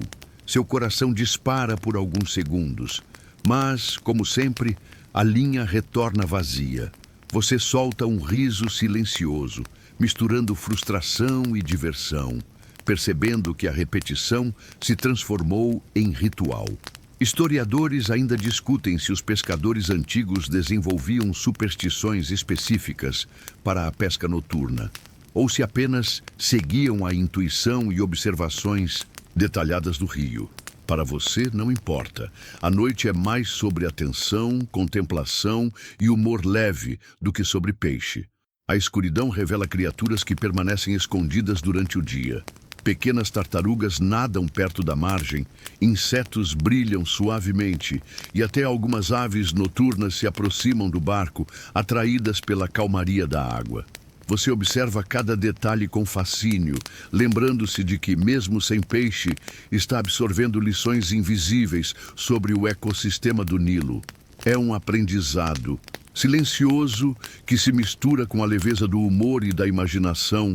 Seu coração dispara por alguns segundos, mas, como sempre, a linha retorna vazia. Você solta um riso silencioso, misturando frustração e diversão, percebendo que a repetição se transformou em ritual. Historiadores ainda discutem se os pescadores antigos desenvolviam superstições específicas para a pesca noturna, ou se apenas seguiam a intuição e observações detalhadas do rio. Para você, não importa. A noite é mais sobre atenção, contemplação e humor leve do que sobre peixe. A escuridão revela criaturas que permanecem escondidas durante o dia. Pequenas tartarugas nadam perto da margem, insetos brilham suavemente e até algumas aves noturnas se aproximam do barco, atraídas pela calmaria da água. Você observa cada detalhe com fascínio, lembrando-se de que, mesmo sem peixe, está absorvendo lições invisíveis sobre o ecossistema do Nilo. É um aprendizado silencioso que se mistura com a leveza do humor e da imaginação,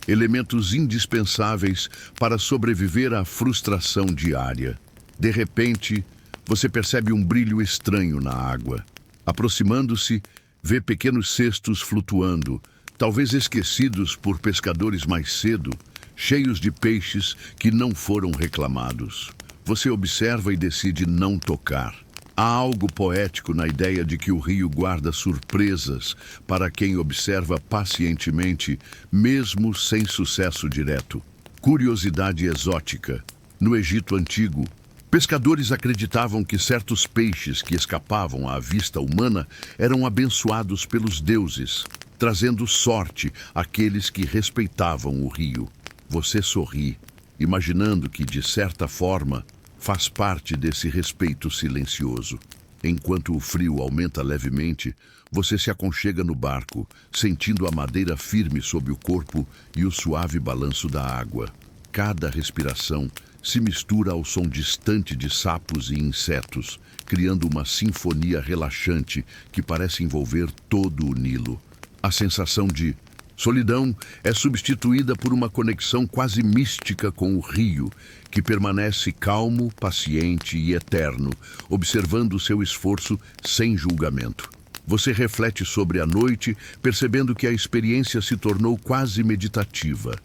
elementos indispensáveis para sobreviver à frustração diária. De repente, você percebe um brilho estranho na água. Aproximando-se, vê pequenos cestos flutuando, talvez esquecidos por pescadores mais cedo, cheios de peixes que não foram reclamados. Você observa e decide não tocar. Há algo poético na ideia de que o rio guarda surpresas para quem observa pacientemente, mesmo sem sucesso direto. Curiosidade exótica. No Egito Antigo, pescadores acreditavam que certos peixes que escapavam à vista humana eram abençoados pelos deuses, trazendo sorte àqueles que respeitavam o rio. Você sorri, imaginando que, de certa forma, faz parte desse respeito silencioso. Enquanto o frio aumenta levemente, você se aconchega no barco, sentindo a madeira firme sob o corpo e o suave balanço da água. Cada respiração se mistura ao som distante de sapos e insetos, criando uma sinfonia relaxante que parece envolver todo o Nilo. A sensação de solidão é substituída por uma conexão quase mística com o rio, que permanece calmo, paciente e eterno, observando seu esforço sem julgamento. Você reflete sobre a noite, percebendo que a experiência se tornou quase meditativa.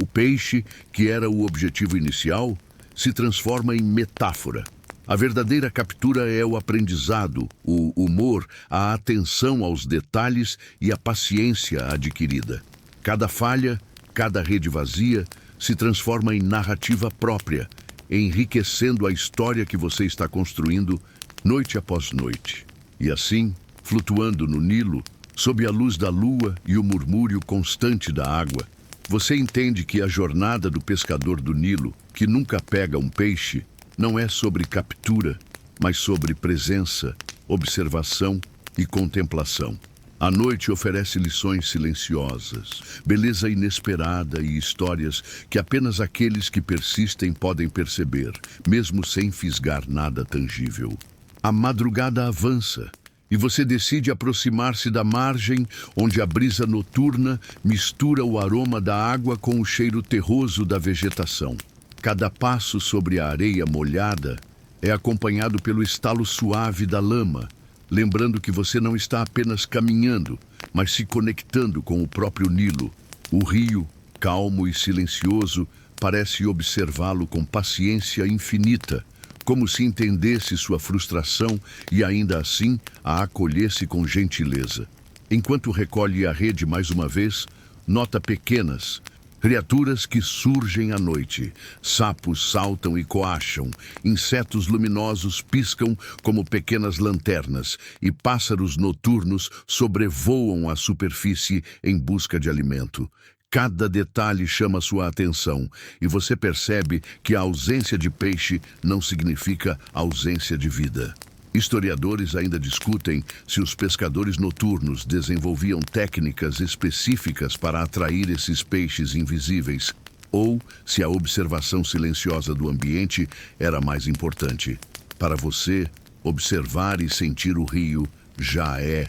O peixe, que era o objetivo inicial, se transforma em metáfora. A verdadeira captura é o aprendizado, o humor, a atenção aos detalhes e a paciência adquirida. Cada falha, cada rede vazia, se transforma em narrativa própria, enriquecendo a história que você está construindo noite após noite. E assim, flutuando no Nilo, sob a luz da lua e o murmúrio constante da água, você entende que a jornada do pescador do Nilo, que nunca pega um peixe, não é sobre captura, mas sobre presença, observação e contemplação. A noite oferece lições silenciosas, beleza inesperada e histórias que apenas aqueles que persistem podem perceber, mesmo sem fisgar nada tangível. A madrugada avança e você decide aproximar-se da margem, onde a brisa noturna mistura o aroma da água com o cheiro terroso da vegetação. Cada passo sobre a areia molhada é acompanhado pelo estalo suave da lama, lembrando que você não está apenas caminhando, mas se conectando com o próprio Nilo. O rio, calmo e silencioso, parece observá-lo com paciência infinita, como se entendesse sua frustração e ainda assim a acolhesse com gentileza. Enquanto recolhe a rede mais uma vez, nota pequenas criaturas que surgem à noite. Sapos saltam e coacham, insetos luminosos piscam como pequenas lanternas e pássaros noturnos sobrevoam a superfície em busca de alimento. Cada detalhe chama sua atenção e você percebe que a ausência de peixe não significa ausência de vida. Historiadores ainda discutem se os pescadores noturnos desenvolviam técnicas específicas para atrair esses peixes invisíveis, ou se a observação silenciosa do ambiente era mais importante. Para você, observar e sentir o rio já é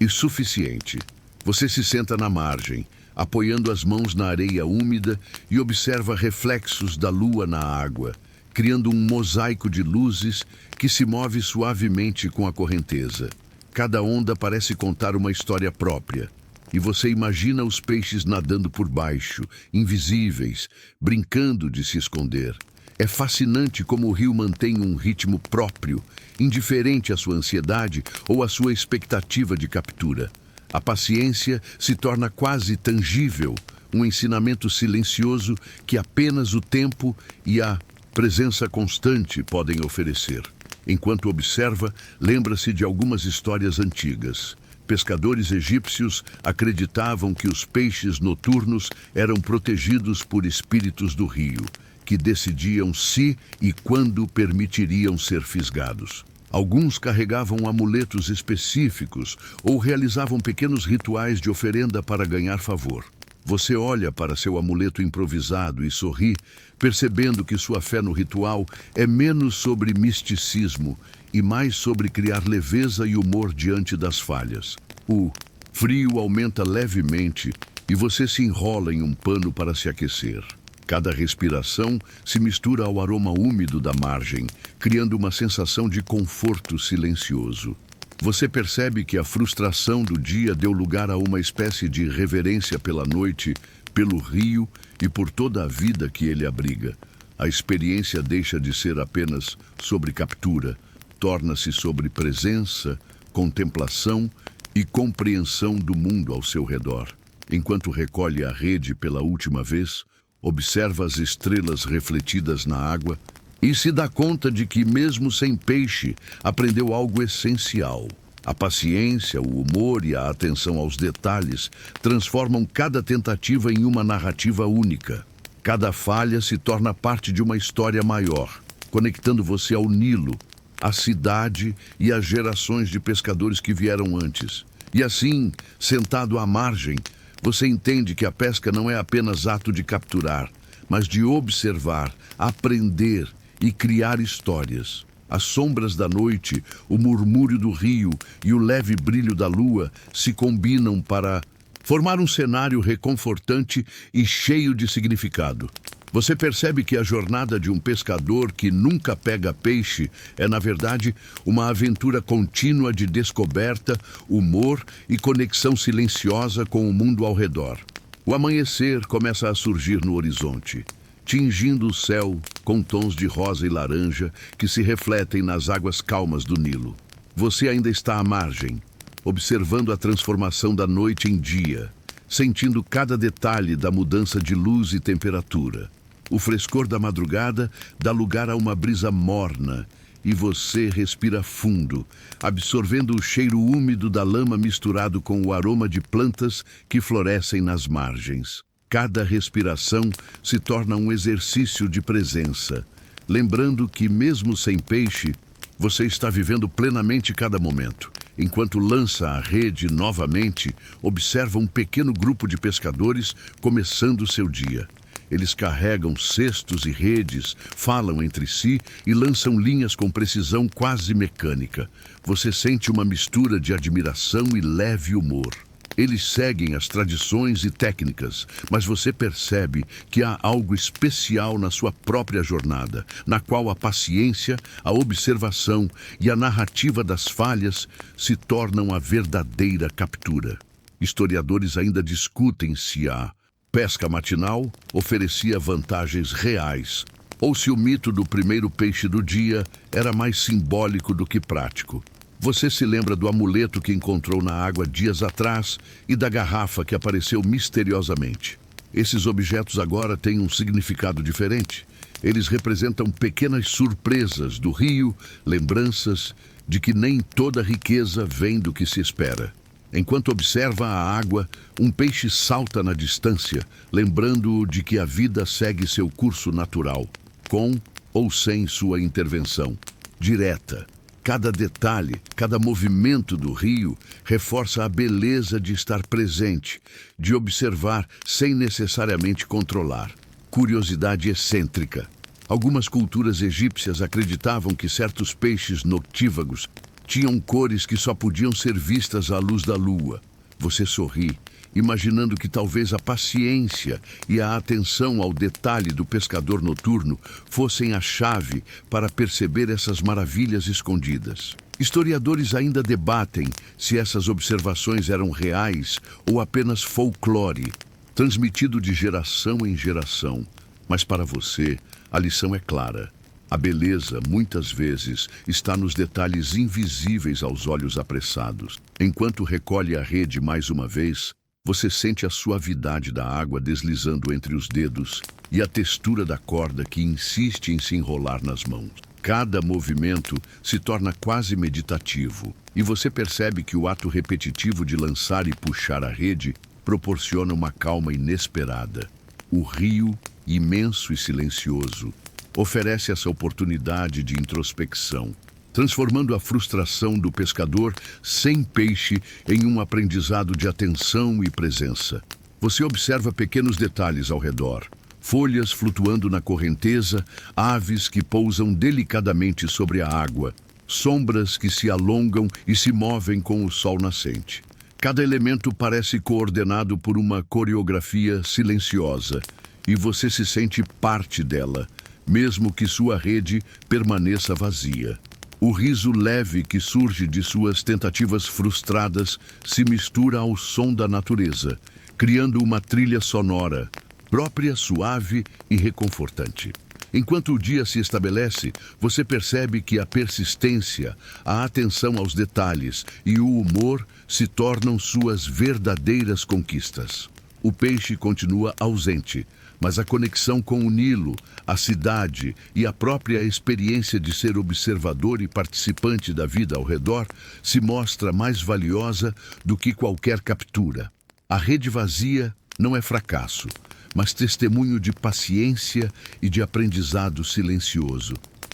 suficiente. Você se senta na margem, apoiando as mãos na areia úmida e observa reflexos da lua na água, criando um mosaico de luzes que se move suavemente com a correnteza. Cada onda parece contar uma história própria, e você imagina os peixes nadando por baixo, invisíveis, brincando de se esconder. É fascinante como o rio mantém um ritmo próprio, indiferente à sua ansiedade ou à sua expectativa de captura. A paciência se torna quase tangível, um ensinamento silencioso que apenas o tempo e a presença constante podem oferecer. Enquanto observa, lembra-se de algumas histórias antigas. Pescadores egípcios acreditavam que os peixes noturnos eram protegidos por espíritos do rio, que decidiam se e quando permitiriam ser fisgados. Alguns carregavam amuletos específicos ou realizavam pequenos rituais de oferenda para ganhar favor. Você olha para seu amuleto improvisado e sorri, percebendo que sua fé no ritual é menos sobre misticismo e mais sobre criar leveza e humor diante das falhas. O frio aumenta levemente e você se enrola em um pano para se aquecer. Cada respiração se mistura ao aroma úmido da margem, criando uma sensação de conforto silencioso. Você percebe que a frustração do dia deu lugar a uma espécie de reverência pela noite, pelo rio e por toda a vida que ele abriga. A experiência deixa de ser apenas sobre captura torna-se sobre presença, contemplação e compreensão do mundo ao seu redor. Enquanto recolhe a rede pela última vez, observa as estrelas refletidas na água e se dá conta de que, mesmo sem peixe, aprendeu algo essencial. A paciência, o humor e a atenção aos detalhes transformam cada tentativa em uma narrativa única. Cada falha se torna parte de uma história maior, conectando você ao Nilo, à cidade e às gerações de pescadores que vieram antes. E assim, sentado à margem, você entende que a pesca não é apenas ato de capturar, mas de observar, aprender e criar histórias. As sombras da noite, o murmúrio do rio e o leve brilho da lua se combinam para formar um cenário reconfortante e cheio de significado. Você percebe que a jornada de um pescador que nunca pega peixe é, na verdade, uma aventura contínua de descoberta, humor e conexão silenciosa com o mundo ao redor. O amanhecer começa a surgir no horizonte, tingindo o céu com tons de rosa e laranja que se refletem nas águas calmas do Nilo. Você ainda está à margem, observando a transformação da noite em dia, sentindo cada detalhe da mudança de luz e temperatura. O frescor da madrugada dá lugar a uma brisa morna e você respira fundo, absorvendo o cheiro úmido da lama misturado com o aroma de plantas que florescem nas margens. Cada respiração se torna um exercício de presença, lembrando que, mesmo sem peixe, você está vivendo plenamente cada momento. Enquanto lança a rede novamente, observa um pequeno grupo de pescadores começando seu dia. Eles carregam cestos e redes, falam entre si e lançam linhas com precisão quase mecânica. Você sente uma mistura de admiração e leve humor. Eles seguem as tradições e técnicas, mas você percebe que há algo especial na sua própria jornada, na qual a paciência, a observação e a narrativa das falhas se tornam a verdadeira captura. Historiadores ainda discutem se a pesca matinal oferecia vantagens reais, ou se o mito do primeiro peixe do dia era mais simbólico do que prático. Você se lembra do amuleto que encontrou na água dias atrás e da garrafa que apareceu misteriosamente. Esses objetos agora têm um significado diferente. Eles representam pequenas surpresas do rio, lembranças de que nem toda riqueza vem do que se espera. Enquanto observa a água, um peixe salta na distância, lembrando-o de que a vida segue seu curso natural, com ou sem sua intervenção direta. Cada detalhe, cada movimento do rio reforça a beleza de estar presente, de observar sem necessariamente controlar. Curiosidade excêntrica. Algumas culturas egípcias acreditavam que certos peixes noctívagos tinham cores que só podiam ser vistas à luz da lua. Você sorri, imaginando que talvez a paciência e a atenção ao detalhe do pescador noturno fossem a chave para perceber essas maravilhas escondidas. Historiadores ainda debatem se essas observações eram reais ou apenas folclore, transmitido de geração em geração. Mas para você, a lição é clara. A beleza, muitas vezes, está nos detalhes invisíveis aos olhos apressados. Enquanto recolhe a rede mais uma vez, você sente a suavidade da água deslizando entre os dedos e a textura da corda que insiste em se enrolar nas mãos. Cada movimento se torna quase meditativo e você percebe que o ato repetitivo de lançar e puxar a rede proporciona uma calma inesperada. O rio, imenso e silencioso, oferece essa oportunidade de introspecção, transformando a frustração do pescador sem peixe em um aprendizado de atenção e presença. Você observa pequenos detalhes ao redor, folhas flutuando na correnteza, aves que pousam delicadamente sobre a água, sombras que se alongam e se movem com o sol nascente. Cada elemento parece coordenado por uma coreografia silenciosa, e você se sente parte dela, mesmo que sua rede permaneça vazia. O riso leve que surge de suas tentativas frustradas se mistura ao som da natureza, criando uma trilha sonora, própria, suave e reconfortante. Enquanto o dia se estabelece, você percebe que a persistência, a atenção aos detalhes e o humor se tornam suas verdadeiras conquistas. O peixe continua ausente, mas a conexão com o Nilo, a cidade e a própria experiência de ser observador e participante da vida ao redor se mostra mais valiosa do que qualquer captura. A rede vazia não é fracasso, mas testemunho de paciência e de aprendizado silencioso.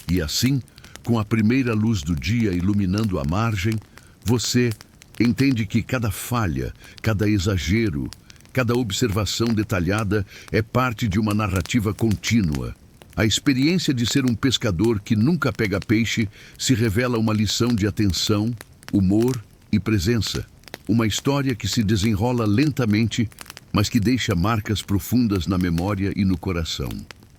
E assim, com a primeira luz do dia iluminando a margem, você entende que cada falha, cada exagero, cada observação detalhada é parte de uma narrativa contínua. A experiência de ser um pescador que nunca pega peixe se revela uma lição de atenção, humor e presença. Uma história que se desenrola lentamente, mas que deixa marcas profundas na memória e no coração.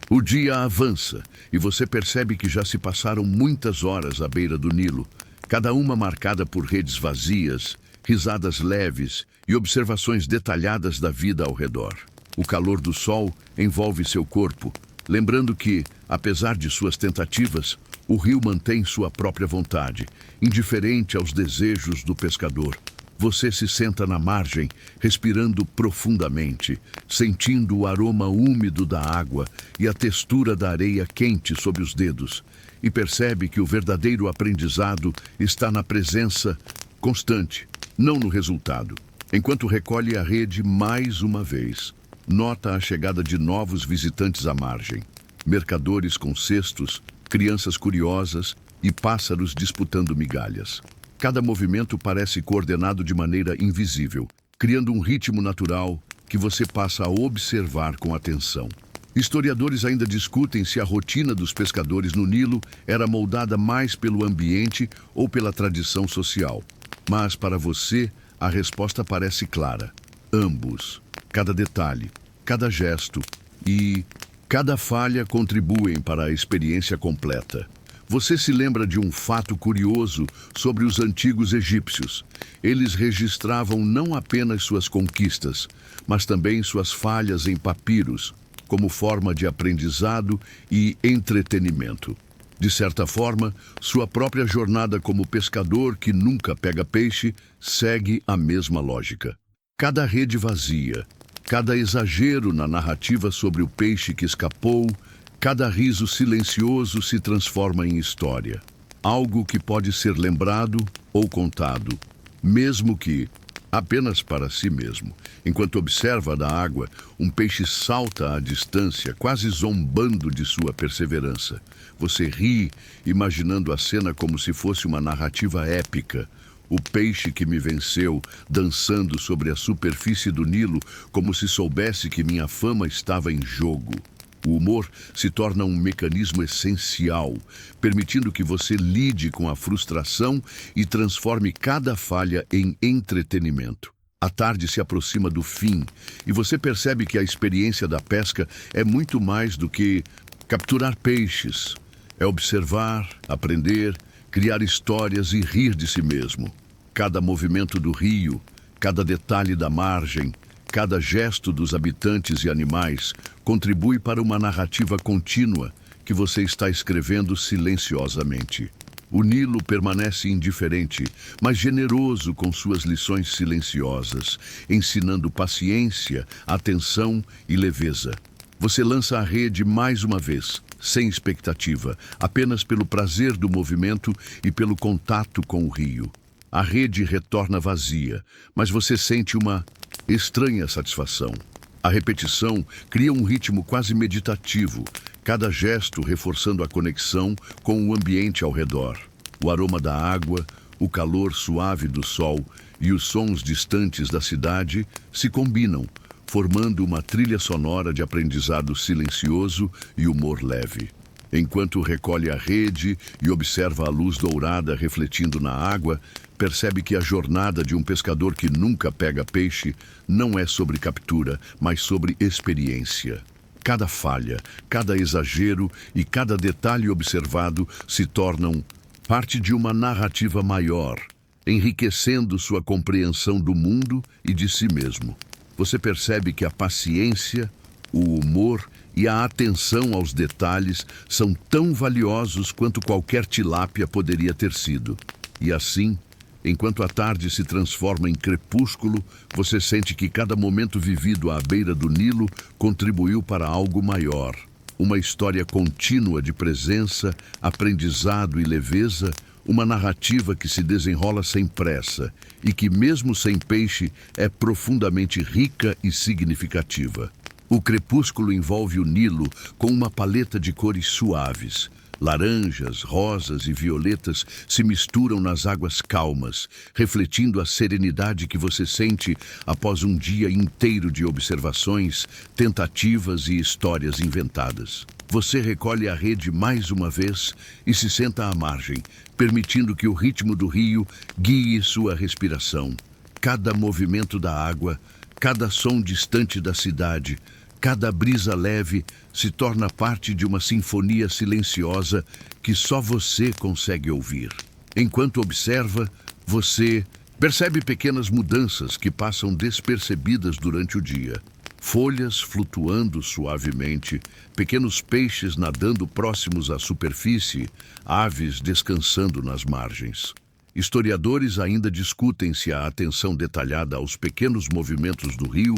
O dia avança e você percebe que já se passaram muitas horas à beira do Nilo, cada uma marcada por redes vazias, risadas leves e observações detalhadas da vida ao redor. O calor do sol envolve seu corpo, lembrando que, apesar de suas tentativas, o rio mantém sua própria vontade, indiferente aos desejos do pescador. Você se senta na margem, respirando profundamente, sentindo o aroma úmido da água e a textura da areia quente sob os dedos, e percebe que o verdadeiro aprendizado está na presença constante, não no resultado. Enquanto recolhe a rede mais uma vez, nota a chegada de novos visitantes à margem. Mercadores com cestos, crianças curiosas e pássaros disputando migalhas. Cada movimento parece coordenado de maneira invisível, criando um ritmo natural que você passa a observar com atenção. Historiadores ainda discutem se a rotina dos pescadores no Nilo era moldada mais pelo ambiente ou pela tradição social. Mas, para você, a resposta parece clara. Ambos. Cada detalhe, cada gesto e cada falha contribuem para a experiência completa. Você se lembra de um fato curioso sobre os antigos egípcios. Eles registravam não apenas suas conquistas, mas também suas falhas em papiros, como forma de aprendizado e entretenimento. De certa forma, sua própria jornada como pescador que nunca pega peixe segue a mesma lógica. Cada rede vazia, cada exagero na narrativa sobre o peixe que escapou, cada riso silencioso se transforma em história. Algo que pode ser lembrado ou contado, mesmo que apenas para si mesmo. Enquanto observa da água, um peixe salta à distância, quase zombando de sua perseverança. Você ri, imaginando a cena como se fosse uma narrativa épica. O peixe que me venceu, dançando sobre a superfície do Nilo, como se soubesse que minha fama estava em jogo. O humor se torna um mecanismo essencial, permitindo que você lide com a frustração e transforme cada falha em entretenimento. A tarde se aproxima do fim e você percebe que a experiência da pesca é muito mais do que capturar peixes. É observar, aprender, criar histórias e rir de si mesmo. Cada movimento do rio, cada detalhe da margem, cada gesto dos habitantes e animais contribui para uma narrativa contínua que você está escrevendo silenciosamente. O Nilo permanece indiferente, mas generoso com suas lições silenciosas, ensinando paciência, atenção e leveza. Você lança a rede mais uma vez, sem expectativa, apenas pelo prazer do movimento e pelo contato com o rio. A rede retorna vazia, mas você sente uma estranha satisfação. A repetição cria um ritmo quase meditativo, cada gesto reforçando a conexão com o ambiente ao redor. O aroma da água, o calor suave do sol e os sons distantes da cidade se combinam, formando uma trilha sonora de aprendizado silencioso e humor leve. Enquanto recolhe a rede e observa a luz dourada refletindo na água, percebe que a jornada de um pescador que nunca pega peixe não é sobre captura, mas sobre experiência. Cada falha, cada exagero e cada detalhe observado se tornam parte de uma narrativa maior, enriquecendo sua compreensão do mundo e de si mesmo. Você percebe que a paciência, O humor e a atenção aos detalhes são tão valiosos quanto qualquer tilápia poderia ter sido. E assim, enquanto a tarde se transforma em crepúsculo, você sente que cada momento vivido à beira do Nilo contribuiu para algo maior. Uma história contínua de presença, aprendizado e leveza, uma narrativa que se desenrola sem pressa e que, mesmo sem peixe, é profundamente rica e significativa. O crepúsculo envolve o Nilo com uma paleta de cores suaves. Laranjas, rosas e violetas se misturam nas águas calmas, refletindo a serenidade que você sente após um dia inteiro de observações, tentativas e histórias inventadas. Você recolhe a rede mais uma vez e se senta à margem, permitindo que o ritmo do rio guie sua respiração. Cada movimento da água, cada som distante da cidade, cada brisa leve se torna parte de uma sinfonia silenciosa que só você consegue ouvir. Enquanto observa, você percebe pequenas mudanças que passam despercebidas durante o dia. Folhas flutuando suavemente, pequenos peixes nadando próximos à superfície, aves descansando nas margens. Historiadores ainda discutem se a atenção detalhada aos pequenos movimentos do rio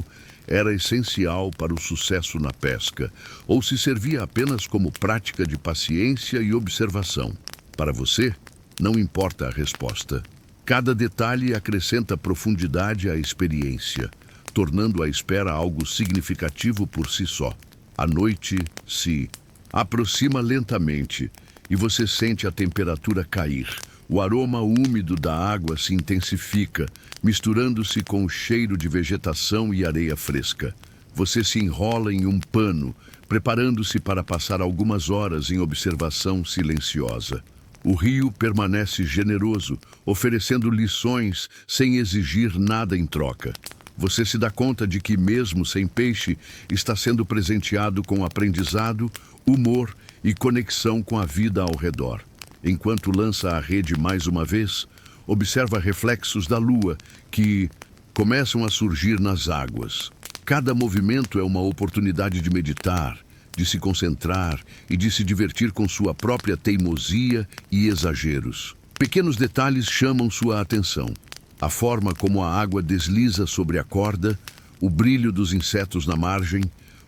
era essencial para o sucesso na pesca, ou se servia apenas como prática de paciência e observação. Para você, não importa a resposta. Cada detalhe acrescenta profundidade à experiência, tornando a espera algo significativo por si só. A noite se aproxima lentamente e você sente a temperatura cair. O aroma úmido da água se intensifica, misturando-se com o cheiro de vegetação e areia fresca. Você se enrola em um pano, preparando-se para passar algumas horas em observação silenciosa. O rio permanece generoso, oferecendo lições sem exigir nada em troca. Você se dá conta de que, mesmo sem peixe, está sendo presenteado com aprendizado, humor e conexão com a vida ao redor. Enquanto lança a rede mais uma vez, observa reflexos da lua que começam a surgir nas águas. Cada movimento é uma oportunidade de meditar, de se concentrar e de se divertir com sua própria teimosia e exageros. Pequenos detalhes chamam sua atenção. A forma como a água desliza sobre a corda, o brilho dos insetos na margem,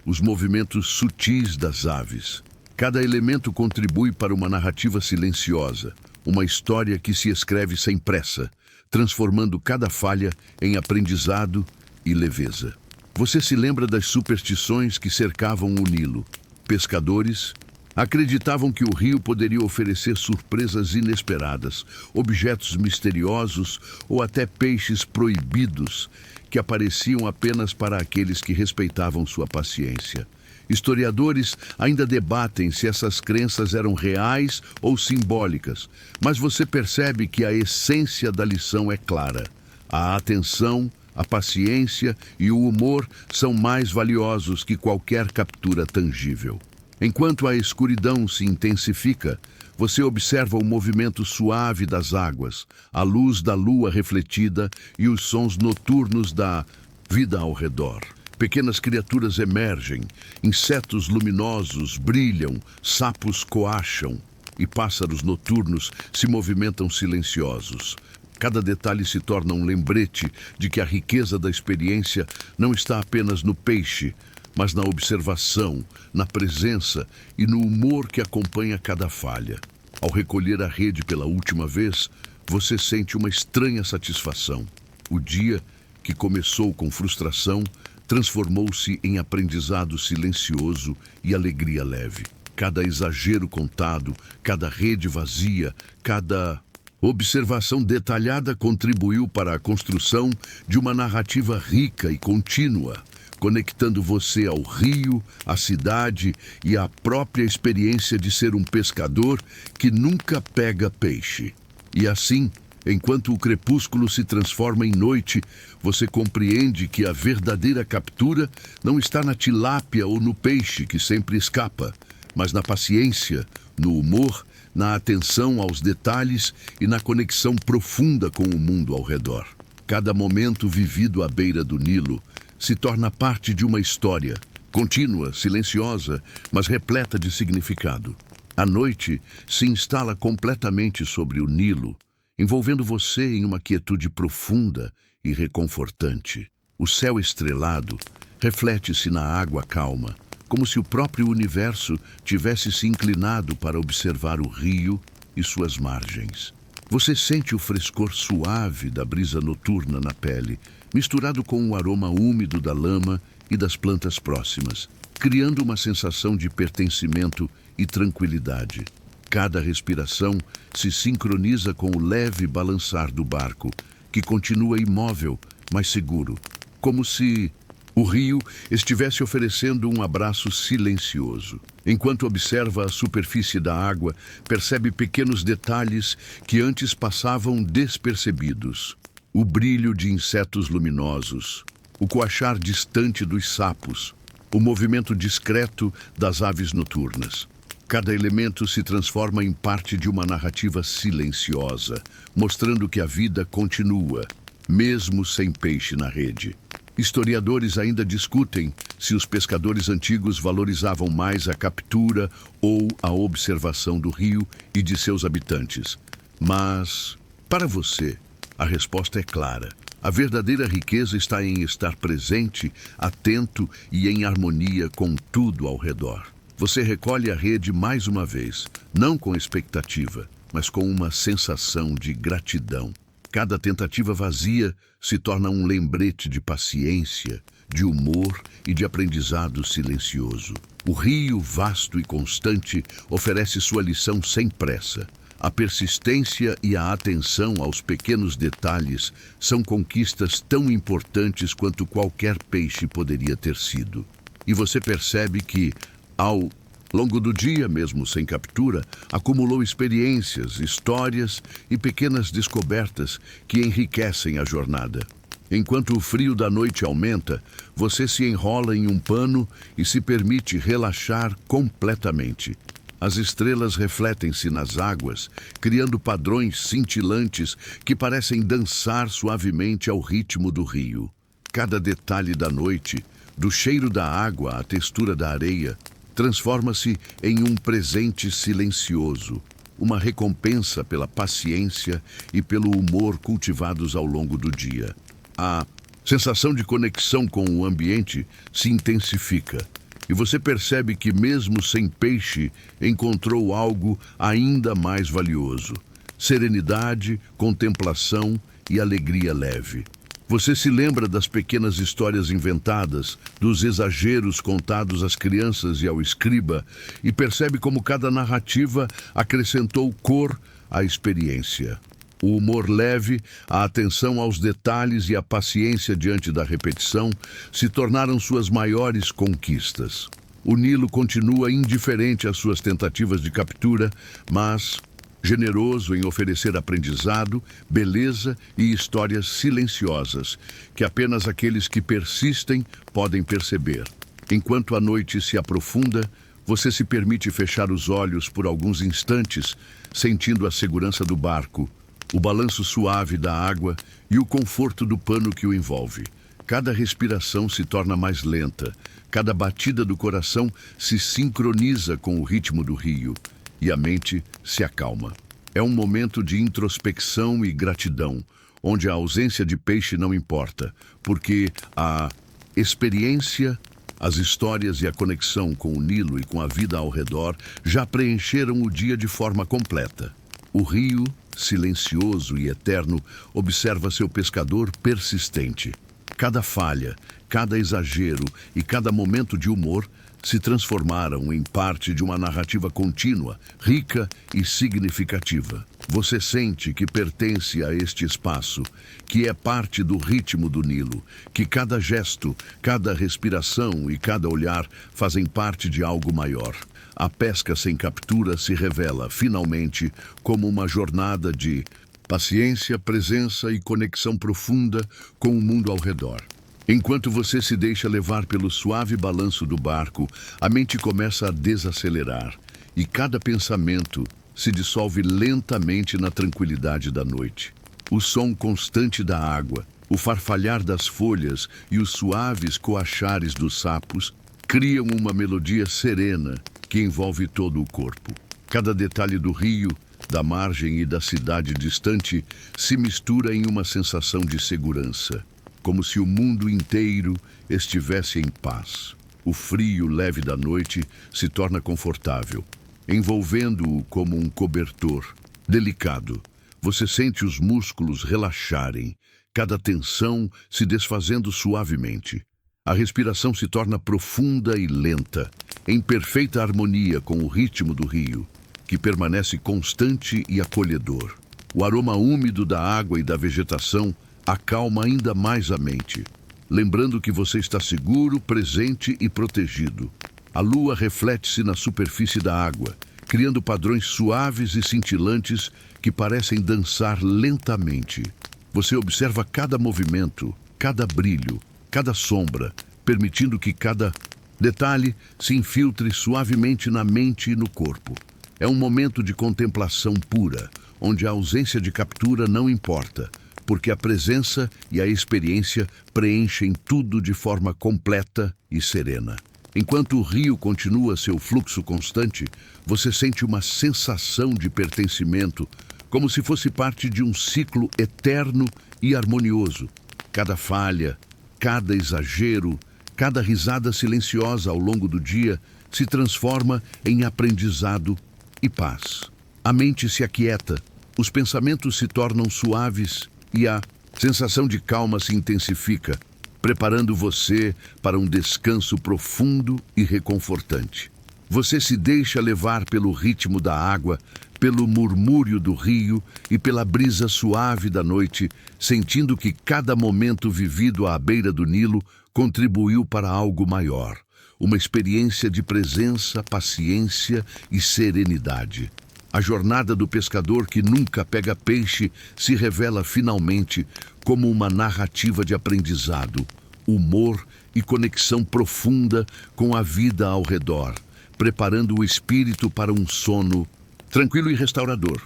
os movimentos sutis das aves. Cada elemento contribui para uma narrativa silenciosa, uma história que se escreve sem pressa, transformando cada falha em aprendizado e leveza. Você se lembra das superstições que cercavam o Nilo. Pescadores acreditavam que o rio poderia oferecer surpresas inesperadas, objetos misteriosos ou até peixes proibidos que apareciam apenas para aqueles que respeitavam sua paciência. Historiadores ainda debatem se essas crenças eram reais ou simbólicas, mas você percebe que a essência da lição é clara. A atenção, a paciência e o humor são mais valiosos que qualquer captura tangível. Enquanto a escuridão se intensifica, você observa o movimento suave das águas, a luz da lua refletida e os sons noturnos da vida ao redor. Pequenas criaturas emergem, insetos luminosos brilham, sapos coacham e pássaros noturnos se movimentam silenciosos. Cada detalhe se torna um lembrete de que a riqueza da experiência não está apenas no peixe, mas na observação, na presença e no humor que acompanha cada falha. Ao recolher a rede pela última vez, você sente uma estranha satisfação. O dia, que começou com frustração, transformou-se em aprendizado silencioso e alegria leve. Cada exagero contado, cada rede vazia, cada observação detalhada contribuiu para a construção de uma narrativa rica e contínua, conectando você ao rio, à cidade e à própria experiência de ser um pescador que nunca pega peixe. E assim, enquanto o crepúsculo se transforma em noite, você compreende que a verdadeira captura não está na tilápia ou no peixe que sempre escapa, mas na paciência, no humor, na atenção aos detalhes e na conexão profunda com o mundo ao redor. Cada momento vivido à beira do Nilo se torna parte de uma história, contínua, silenciosa, mas repleta de significado. A noite se instala completamente sobre o Nilo, envolvendo você em uma quietude profunda e reconfortante. O céu estrelado reflete-se na água calma, como se o próprio universo tivesse se inclinado para observar o rio e suas margens. Você sente o frescor suave da brisa noturna na pele, misturado com o aroma úmido da lama e das plantas próximas, criando uma sensação de pertencimento e tranquilidade. Cada respiração se sincroniza com o leve balançar do barco, que continua imóvel, mas seguro, como se o rio estivesse oferecendo um abraço silencioso. Enquanto observa a superfície da água, percebe pequenos detalhes que antes passavam despercebidos. O brilho de insetos luminosos, o coachar distante dos sapos, o movimento discreto das aves noturnas. Cada elemento se transforma em parte de uma narrativa silenciosa, mostrando que a vida continua, mesmo sem peixe na rede. Historiadores ainda discutem se os pescadores antigos valorizavam mais a captura ou a observação do rio e de seus habitantes. Mas, para você, a resposta é clara. A verdadeira riqueza está em estar presente, atento e em harmonia com tudo ao redor. Você recolhe a rede mais uma vez, não com expectativa, mas com uma sensação de gratidão. Cada tentativa vazia se torna um lembrete de paciência, de humor e de aprendizado silencioso. O rio, vasto e constante, oferece sua lição sem pressa. A persistência e a atenção aos pequenos detalhes são conquistas tão importantes quanto qualquer peixe poderia ter sido. E você percebe que, ao longo do dia, mesmo sem captura, acumulou experiências, histórias e pequenas descobertas que enriquecem a jornada. Enquanto o frio da noite aumenta, você se enrola em um pano e se permite relaxar completamente. As estrelas refletem-se nas águas, criando padrões cintilantes que parecem dançar suavemente ao ritmo do rio. Cada detalhe da noite, do cheiro da água à textura da areia, transforma-se em um presente silencioso, uma recompensa pela paciência e pelo humor cultivados ao longo do dia. A sensação de conexão com o ambiente se intensifica e você percebe que, mesmo sem peixe, encontrou algo ainda mais valioso: serenidade, contemplação e alegria leve. Você se lembra das pequenas histórias inventadas, dos exageros contados às crianças e ao escriba, e percebe como cada narrativa acrescentou cor à experiência. O humor leve, a atenção aos detalhes e a paciência diante da repetição se tornaram suas maiores conquistas. O Nilo continua indiferente às suas tentativas de captura, mas generoso em oferecer aprendizado, beleza e histórias silenciosas, que apenas aqueles que persistem podem perceber. Enquanto a noite se aprofunda, você se permite fechar os olhos por alguns instantes, sentindo a segurança do barco, o balanço suave da água e o conforto do pano que o envolve. Cada respiração se torna mais lenta, cada batida do coração se sincroniza com o ritmo do rio e a mente se acalma. É um momento de introspecção e gratidão, onde a ausência de peixe não importa, porque a experiência, as histórias e a conexão com o Nilo e com a vida ao redor já preencheram o dia de forma completa. O rio, silencioso e eterno, observa seu pescador persistente. Cada falha, cada exagero e cada momento de humor se transformaram em parte de uma narrativa contínua, rica e significativa. Você sente que pertence a este espaço, que é parte do ritmo do Nilo, que cada gesto, cada respiração e cada olhar fazem parte de algo maior. A pesca sem captura se revela, finalmente, como uma jornada de paciência, presença e conexão profunda com o mundo ao redor. Enquanto você se deixa levar pelo suave balanço do barco, a mente começa a desacelerar e cada pensamento se dissolve lentamente na tranquilidade da noite. O som constante da água, o farfalhar das folhas e os suaves coachares dos sapos criam uma melodia serena que envolve todo o corpo. Cada detalhe do rio, da margem e da cidade distante se mistura em uma sensação de segurança, como se o mundo inteiro estivesse em paz. O frio leve da noite se torna confortável, envolvendo-o como um cobertor. Delicado, você sente os músculos relaxarem, cada tensão se desfazendo suavemente. A respiração se torna profunda e lenta, em perfeita harmonia com o ritmo do rio, que permanece constante e acolhedor. O aroma úmido da água e da vegetação acalma ainda mais a mente, lembrando que você está seguro, presente e protegido. A lua reflete-se na superfície da água, criando padrões suaves e cintilantes que parecem dançar lentamente. Você observa cada movimento, cada brilho, cada sombra, permitindo que cada detalhe se infiltre suavemente na mente e no corpo. É um momento de contemplação pura, onde a ausência de captura não importa, porque a presença e a experiência preenchem tudo de forma completa e serena. Enquanto o rio continua seu fluxo constante, você sente uma sensação de pertencimento, como se fosse parte de um ciclo eterno e harmonioso. Cada falha, cada exagero, cada risada silenciosa ao longo do dia se transforma em aprendizado e paz. A mente se aquieta, os pensamentos se tornam suaves e a sensação de calma se intensifica, preparando você para um descanso profundo e reconfortante. Você se deixa levar pelo ritmo da água, pelo murmúrio do rio e pela brisa suave da noite, sentindo que cada momento vivido à beira do Nilo contribuiu para algo maior, uma experiência de presença, paciência e serenidade. A jornada do pescador que nunca pega peixe se revela finalmente como uma narrativa de aprendizado, humor e conexão profunda com a vida ao redor, preparando o espírito para um sono tranquilo e restaurador.